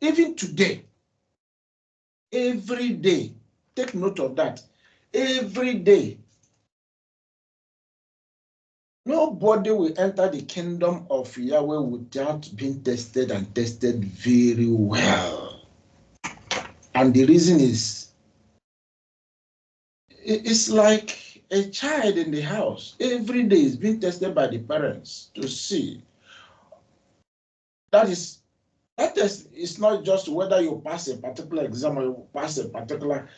even today, every day, take note of that. every day. Nobody will enter the kingdom of Yahweh without being tested and tested very well. And the reason is, it's like a child in the house. Every day is being tested by the parents to see. That test is not just whether you pass a particular exam or you pass a particular.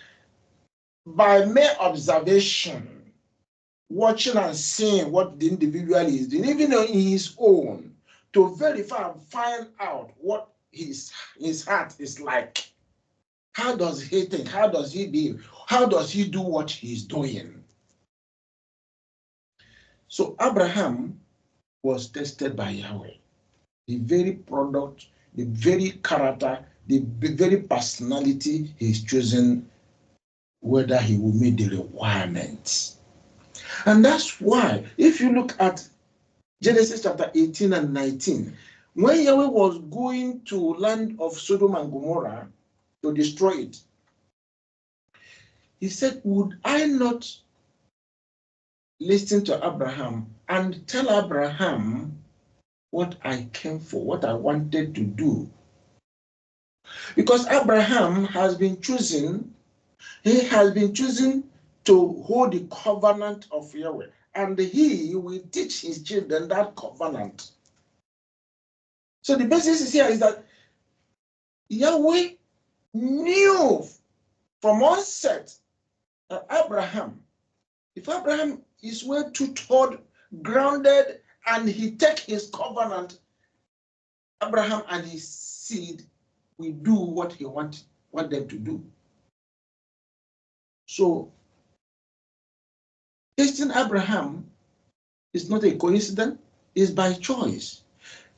By mere observation, watching and seeing what the individual is doing, even in his own, to verify and find out what his heart is like. How does he think? How does he behave? How does he do what he's doing? So Abraham was tested by Yahweh. The very product, the very character, the very personality he's chosen, whether he will meet the requirements. And that's why, if you look at Genesis chapter 18 and 19, when Yahweh was going to land of Sodom and Gomorrah to destroy it, he said, would I not listen to Abraham and tell Abraham what I came for, what I wanted to do? Because Abraham has been chosen, he has been chosen to hold the covenant of Yahweh, and he will teach his children that covenant. So the basis here is that Yahweh knew from onset that Abraham, if Abraham is well tutored, grounded, and he take his covenant, Abraham and his seed will do what he want them to do. So testing Abraham is not a coincidence, it's by choice.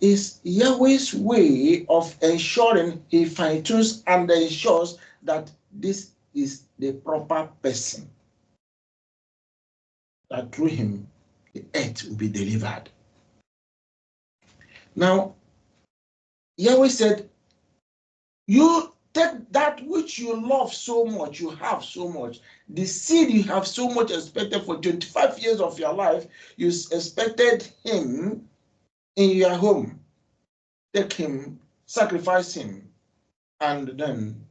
It's Yahweh's way of ensuring he fine-tunes and ensures that this is the proper person, that through him the earth will be delivered. Now, Yahweh said, you take that which you love so much, you have so much, the seed you have so much expected for 25 years of your life, you expected him in your home. Take him, sacrifice him, and then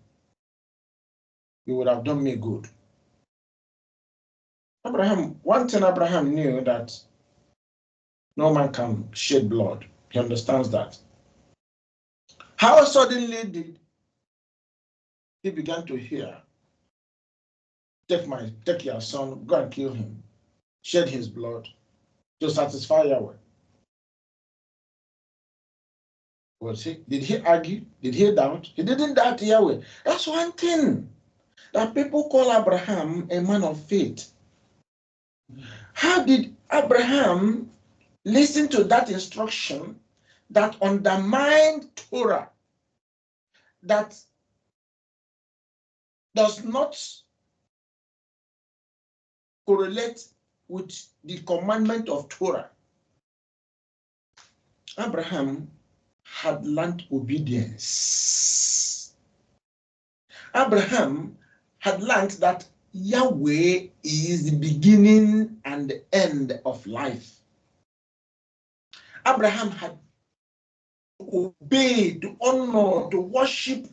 you would have done me good. Abraham, one thing Abraham knew, that no man can shed blood. He understands that. How suddenly did he begin to hear, take your son, go and kill him, shed his blood to satisfy Yahweh? Did he argue? Did he doubt? He didn't doubt Yahweh. That's one thing that people call Abraham a man of faith. How did Abraham listen to that instruction that undermined Torah, that does not correlate with the commandment of Torah? Abraham had learned obedience. Abraham had learned that Yahweh is the beginning and the end of life. Abraham had to obey, to honor, to worship,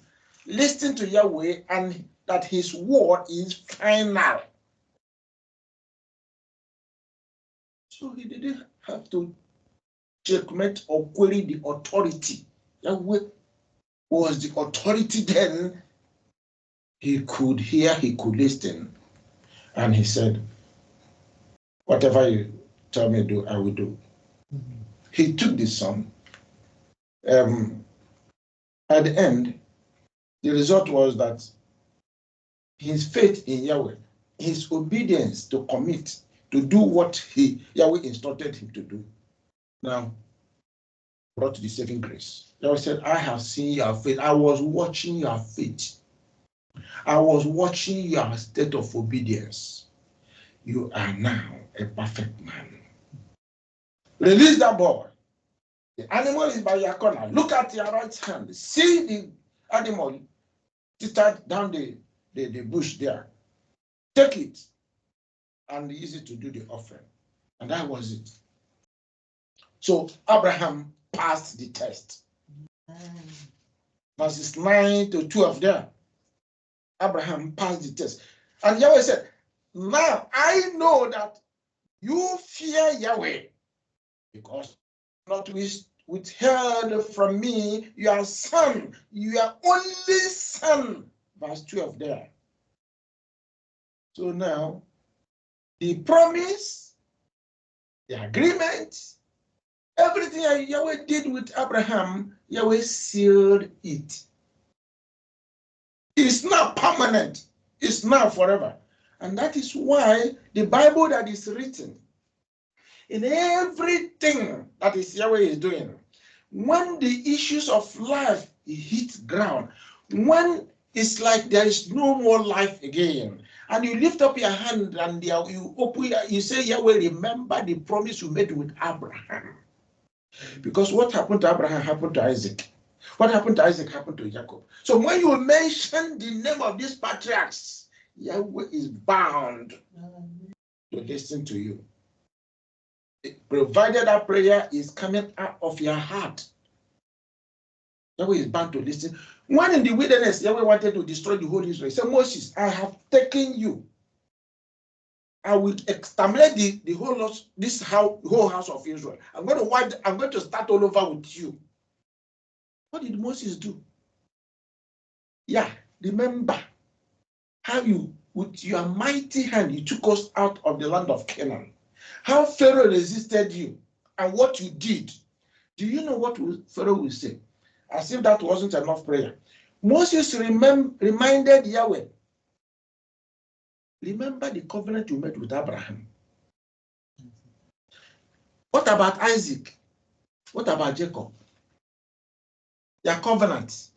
listen to Yahweh, and that his word is final. So he didn't have to checkmate or query the authority. Yahweh was the authority then. He could hear, he could listen. And he said, whatever you tell me to do, I will do. Mm-hmm. He took the son. At the end, the result was that his faith in Yahweh, his obedience to commit, to do what Yahweh instructed him to do, now brought the saving grace. Yahweh said, I have seen your faith. I was watching your faith. I was watching your state of obedience. You are now a perfect man. Release that boy. The animal is by your corner. Look at your right hand. See the animal teetered down the bush there. Take it. and easy to do the offering. And that was it. So Abraham passed the test. Verses 9 to 12 there. Abraham passed the test. And Yahweh said, now I know that you fear Yahweh because not withheld from me your son, your only son. Verse 12 there. So now, the promise, the agreement, everything Yahweh did with Abraham, Yahweh sealed it. It's not permanent. It's not forever. And that is why the Bible that is written, in everything that is Yahweh is doing, when the issues of life hit ground, when it's like there is no more life again, and you lift up your hand and you open, you say, Yahweh, remember the promise you made with Abraham. Because what happened to Abraham happened to Isaac. What happened to Isaac happened to Jacob. So when you mention the name of these patriarchs, Yahweh is bound to listen to you, provided that prayer is coming out of your heart. Yahweh is bound to listen. When in the wilderness, Yahweh wanted to destroy the whole Israel. He said, Moses, I have taken you. I will exterminate the whole whole house of Israel. I'm going to start all over with you. What did Moses do? Yeah, remember how you, with your mighty hand, you took us out of the land of Canaan. How Pharaoh resisted you and what you did. Do you know what Pharaoh will say? As if that wasn't enough prayer. Moses reminded Yahweh, remember the covenant you made with Abraham. What about Isaac? What about Jacob? Their covenants.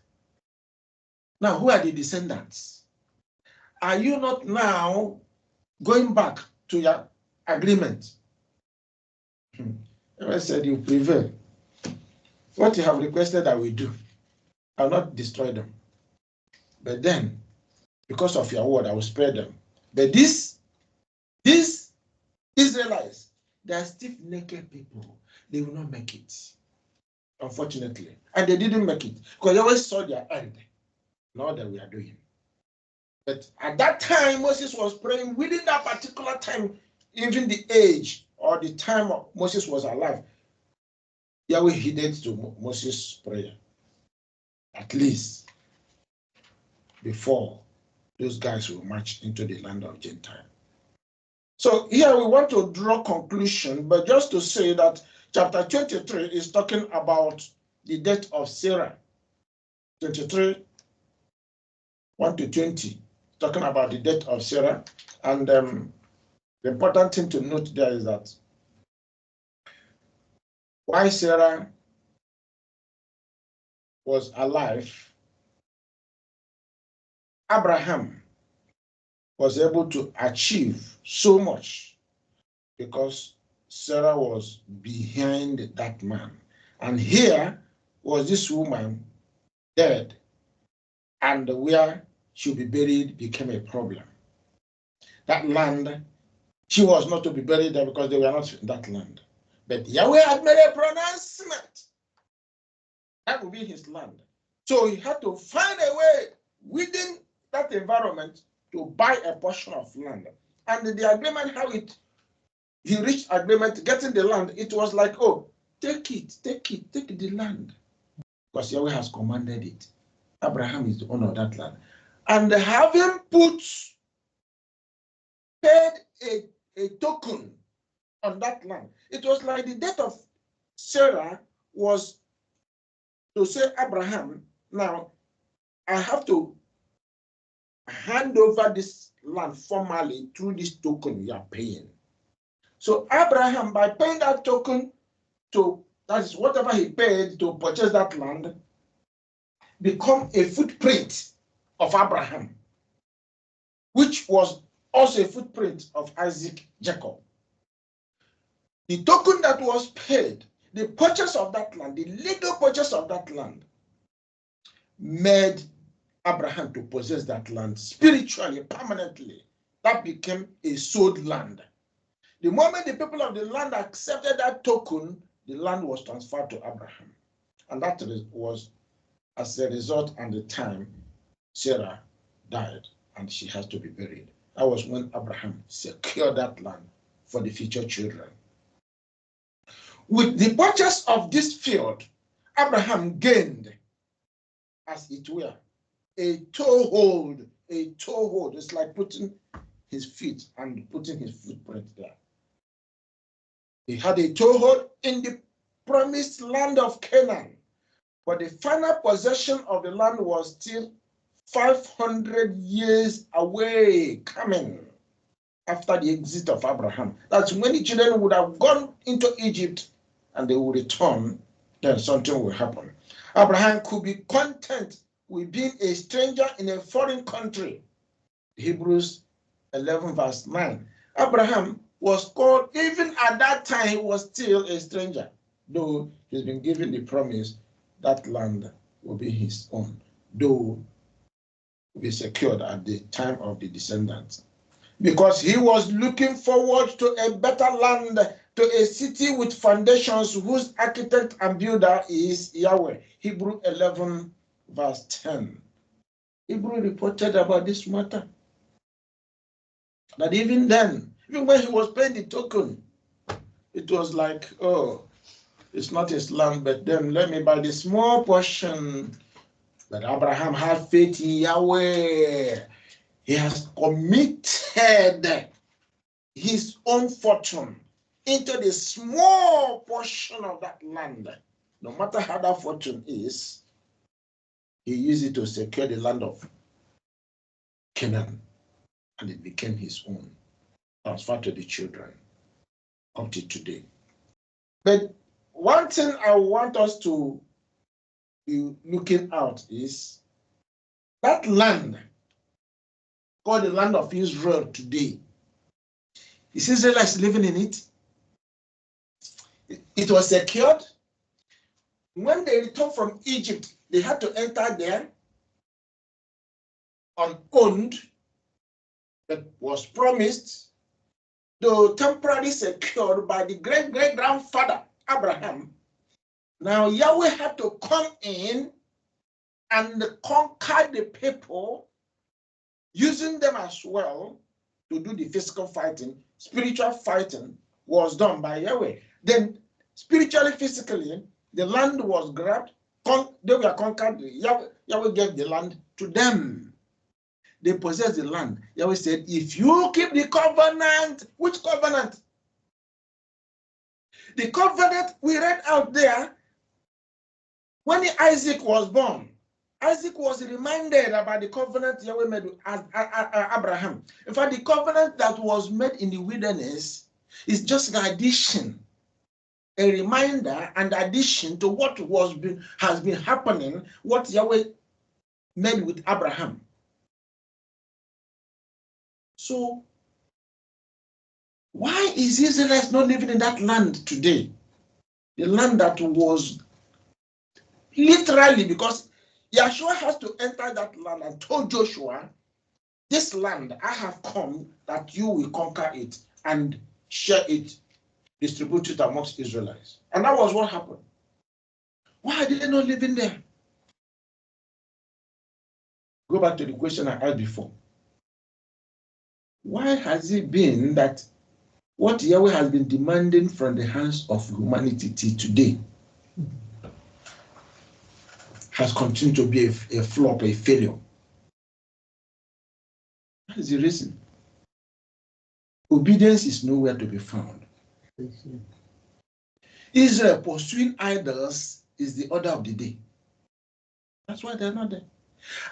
Now, who are the descendants? Are you not now going back to your agreement? I said, you prevail. What you have requested, I will do. I will not destroy them. But then, because of your word, I will spare them. But these Israelites, they are stiff-necked people. They will not make it, unfortunately. And they didn't make it because they always saw their end. Not that we are doing. But at that time, Moses was praying within that particular time, even the age or the time Moses was alive. Yahweh heeded to Moses' prayer, at least before those guys will march into the land of Gentile. So here we want to draw conclusion, but just to say that chapter 23 is talking about the death of Sarah. 23, 1 to 20, talking about the death of Sarah. And the important thing to note there is that while Sarah was alive, Abraham was able to achieve so much because Sarah was behind that man. And here was this woman dead, and where she would be buried became a problem. That land, she was not to be buried there because they were not in that land. But Yahweh had made a pronouncement. That would be his land. So he had to find a way within that environment to buy a portion of land. And the agreement, he reached agreement getting the land, it was like, oh, take the land. Because Yahweh has commanded it. Abraham is the owner of that land. And having paid a token on that land, it was like the death of Sarah was to say, Abraham, now I have to hand over this land formally through this token you are paying. So Abraham, by paying that token that is whatever he paid to purchase that land, become a footprint of Abraham, which was also a footprint of Isaac, Jacob. The token that was paid, the purchase of that land, the legal purchase of that land, made Abraham to possess that land spiritually, permanently. that became a sold land. The moment the people of the land accepted that token, the land was transferred to Abraham. And that was as a result and the time Sarah died and she has to be buried. That was when Abraham secured that land for the future children. With the purchase of this field, Abraham gained, as it were, a toehold. A toehold. It's like putting his feet and putting his footprint there. He had a toehold in the promised land of Canaan, but the final possession of the land was still 500 years away, coming after the exit of Abraham. That's when the children would have gone into Egypt and they would return, then something will happen. Abraham could be content with being a stranger in a foreign country. Hebrews 11 verse 9. Abraham was called, even at that time, he was still a stranger, though he's been given the promise that land will be his own, though will be secured at the time of the descendants. Because he was looking forward to a better land, to a city with foundations whose architect and builder is Yahweh. Hebrew 11 verse 10. Hebrew reported about this matter. That even then, even when he was paying the token, it was like, oh, it's not his land, but then let me buy this small portion. But Abraham had faith in Yahweh. He has committed his own fortune into the small portion of that land. No matter how that fortune is, he used it to secure the land of Canaan, and it became his own, transferred to the children up to today. But one thing I want us to be looking out is that land called the land of Israel today. Is Israelites living in it? It was secured. When they returned from Egypt, they had to enter there unowned, but was promised, though temporarily secured by the great-great-grandfather Abraham. Now Yahweh had to come in and conquer the people, using them as well to do the physical fighting. Spiritual fighting was done by Yahweh. Then spiritually, physically, the land was grabbed, they were conquered. Yahweh gave the land to them. They possessed the land. Yahweh said, if you keep the covenant, which covenant? The covenant we read out there, when Isaac was born, Isaac was reminded about the covenant Yahweh made with Abraham. In fact, the covenant that was made in the wilderness is just an addition, a reminder and addition to what has been happening, what Yahweh made with Abraham. So, why is Israelites not living in that land today? The land that was literally, because Yeshua has to enter that land and told Joshua, this land I have come that you will conquer it and share it, distribute it amongst Israelites. And that was what happened. Why are they not living there? Go back to the question I asked before. Why has it been that what Yahweh has been demanding from the hands of humanity till today has continued to be a flop, a failure? That is the reason. Obedience is nowhere to be found. Israel pursuing idols is the order of the day. That's why they're not there.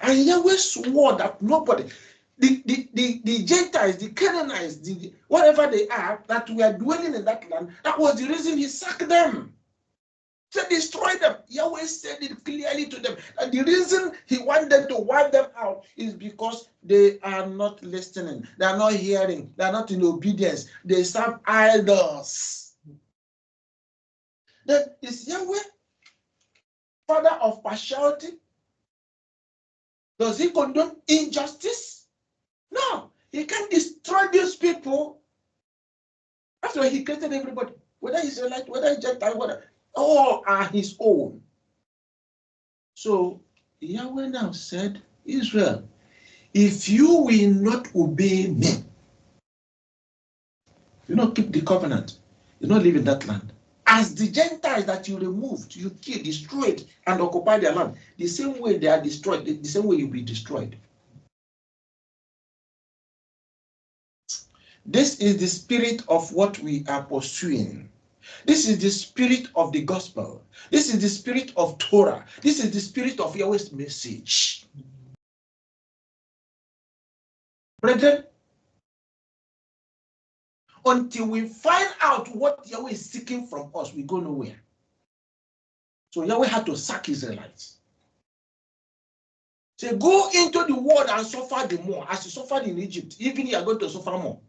And Yahweh swore that nobody, the Gentiles, the Canaanites, whatever they are, that were dwelling in that land, that was the reason he sacked them. To destroy them. Yahweh said it clearly to them. And the reason he wanted them to wipe them out is because they are not listening. They are not hearing. They are not in obedience. They serve idols. Then is Yahweh father of partiality? Does he condone injustice? No. He can destroy these people. After all, he created everybody, whether Israelite, whether Gentile, whether all are his own. So Yahweh now said, Israel, if you will not obey me, you not keep the covenant, you not live in that land. As the Gentiles that you removed, you killed, destroyed, and occupied their land, the same way they are destroyed, the same way you'll be destroyed. This is the spirit of what we are pursuing. This is the spirit of the gospel. This is the spirit of Torah. This is the spirit of Yahweh's message. Brethren, until we find out what Yahweh is seeking from us, we go nowhere. So Yahweh had to sack Israelites. Say, go into the world and suffer the more. As you suffered in Egypt, even you are going to suffer more.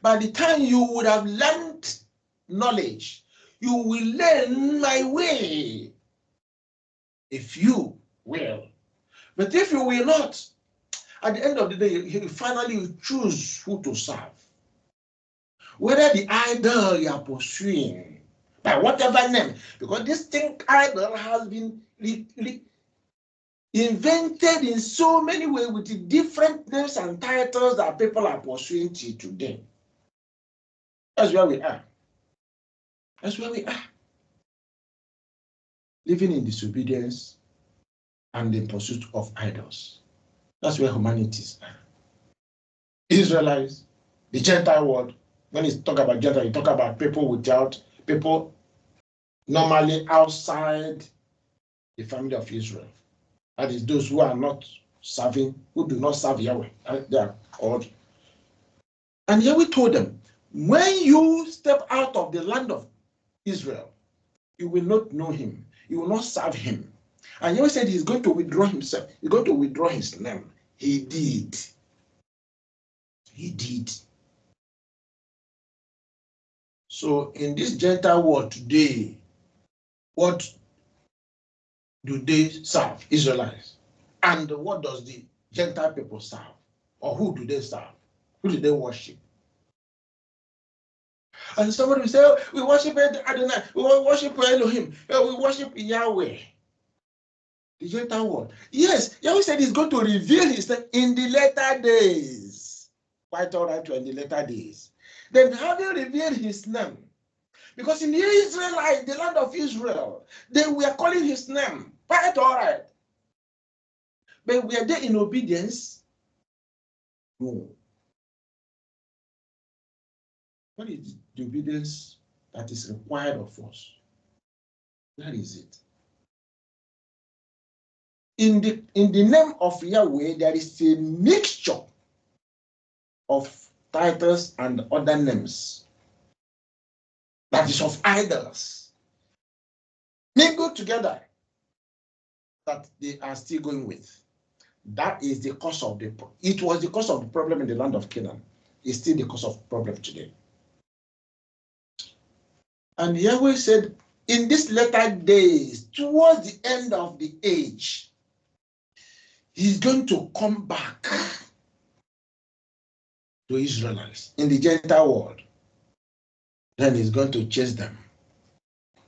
By the time you would have learned knowledge, you will learn my way. If you will. But if you will not, at the end of the day, you finally choose who to serve. Whether the idol you are pursuing, by whatever name, because this thing idol has been invented in so many ways with different names and titles that people are pursuing till today. That's where we are. That's where we are. Living in disobedience and in pursuit of idols. That's where humanities are. Israelites, the Gentile world, when you talk about Gentile, you talk about people normally outside the family of Israel. That is those who are not serving, who do not serve Yahweh. They are called. And Yahweh told them, when you step out of the land of Israel, you will not know him. You will not serve him. And Yahweh said he's going to withdraw himself. He's going to withdraw his name. He did. He did. So in this Gentile world today, what do they serve? Israelites. And what does the Gentile people serve? Or who do they serve? Who do they worship? And somebody will say, oh, we worship Adonai, we worship Elohim, we worship Yahweh. The Gentile world. Yes, Yahweh said he's going to reveal his name in the latter days. Quite all right, in the latter days. Then having revealed his name, because in the Israelite, the land of Israel, they were calling his name. Quite all right. But were they in obedience? No. What is the obedience that is required of us? That is it. In the name of Yahweh, there is a mixture of titles and other names that is of idols mingled together that they are still going with. That is the cause of it was the cause of the problem in the land of Canaan. It's still the cause of the problem today. And Yahweh said, in these latter days, towards the end of the age, he's going to come back to Israelites in the Gentile world. Then he's going to chase them.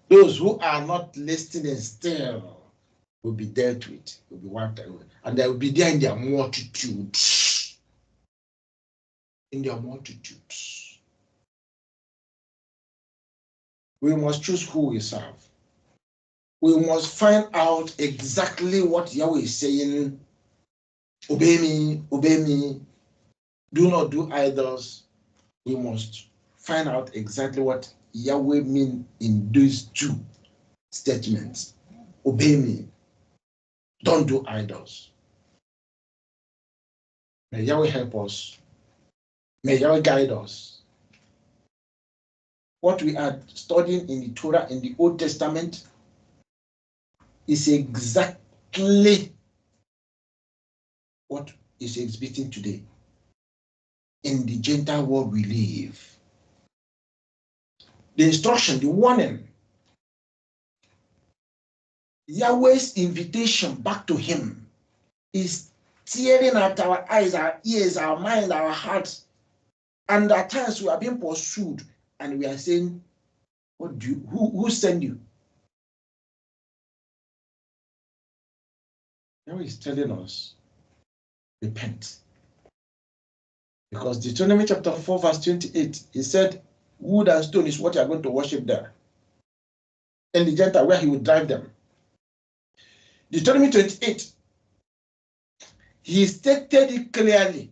Those who are not listening still will be dealt with, will be wiped away. And they will be there in their multitudes. In their multitudes. We must choose who we serve. We must find out exactly what Yahweh is saying. Obey me, obey me. Do not do idols. We must find out exactly what Yahweh means in these two statements. Obey me. Don't do idols. May Yahweh help us. May Yahweh guide us. What we are studying in the Torah in the Old Testament is exactly what is exhibiting today. In the Gentile world we live. The instruction, the warning, Yahweh's invitation back to him is tearing at our eyes, our ears, our mind, our hearts. And at times we are being pursued and we are saying, what do you, who sent you? Now he's telling us, repent. Because Deuteronomy chapter 4, verse 28, he said, wood and stone is what you are going to worship there. And the Gentile, where he would drive them. Deuteronomy 28, he stated it clearly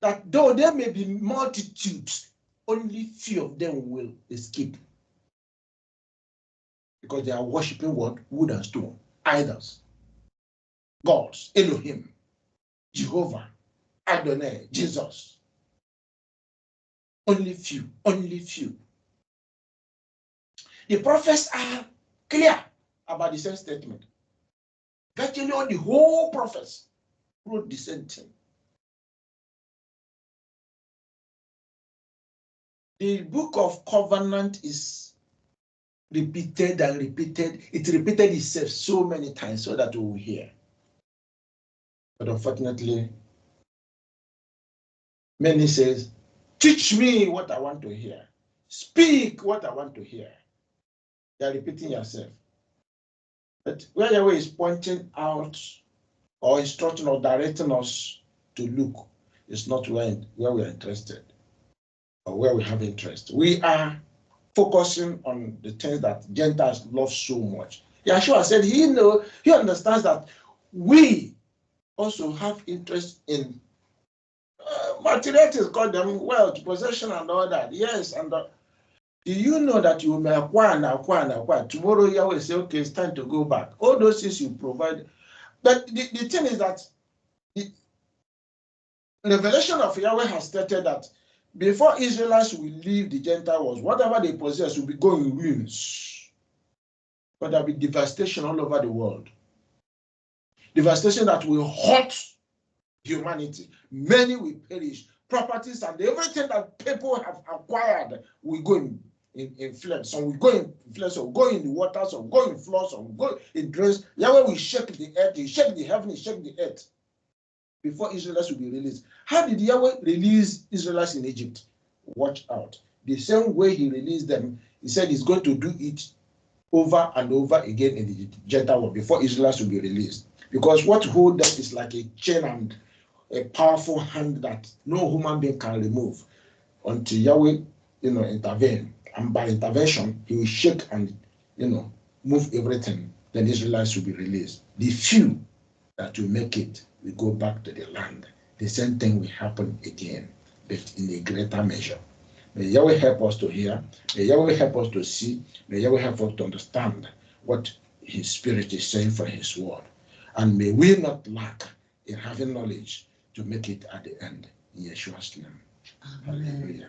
that though there may be multitudes, only few of them will escape. Because they are worshiping what? Wood and stone, idols, gods, Elohim, Jehovah, Adonai, Jesus. Only few, only few. The prophets are clear about the same statement. Virtually all the whole prophets wrote the same thing. The book of covenant is repeated and repeated. It repeated itself so many times so that we will hear. But unfortunately, many says, teach me what I want to hear. Speak what I want to hear. They are repeating yourself. But where Yahweh is pointing out or instructing or directing us to look is not where we are interested or where we have interest. We are focusing on the things that Gentiles love so much. Yeshua said he understands that we also have interest in material things, call them wealth, possession, and all that. Yes, and do you know that you may acquire and acquire and acquire? Tomorrow Yahweh say, okay, it's time to go back. All those things you provide. But the thing is that the revelation of Yahweh has stated that before Israelites will leave the Gentile world, whatever they possess will be going in ruins. But there will be devastation all over the world. Devastation that will hurt humanity. Many will perish. Properties and everything that people have acquired will go in flames. Some will go in flames, or go in the waters, or go in floods, or go in drains. Yahweh will shake the earth, he shake the heaven, he shake the earth before Israelites will be released. How did Yahweh release Israelites in Egypt? Watch out. The same way he released them, he said he's going to do it over and over again in the Gentile world before Israelites will be released. Because what holds them is like a chain and a powerful hand that no human being can remove until Yahweh, intervene. And by intervention, he will shake and, move everything. Then Israelites will be released. The few that will make it will go back to the land. The same thing will happen again, but in a greater measure. May Yahweh help us to hear. May Yahweh help us to see. May Yahweh help us to understand what his spirit is saying for his word. And may we not lack in having knowledge to make it at the end. In Yeshua's name. Hallelujah.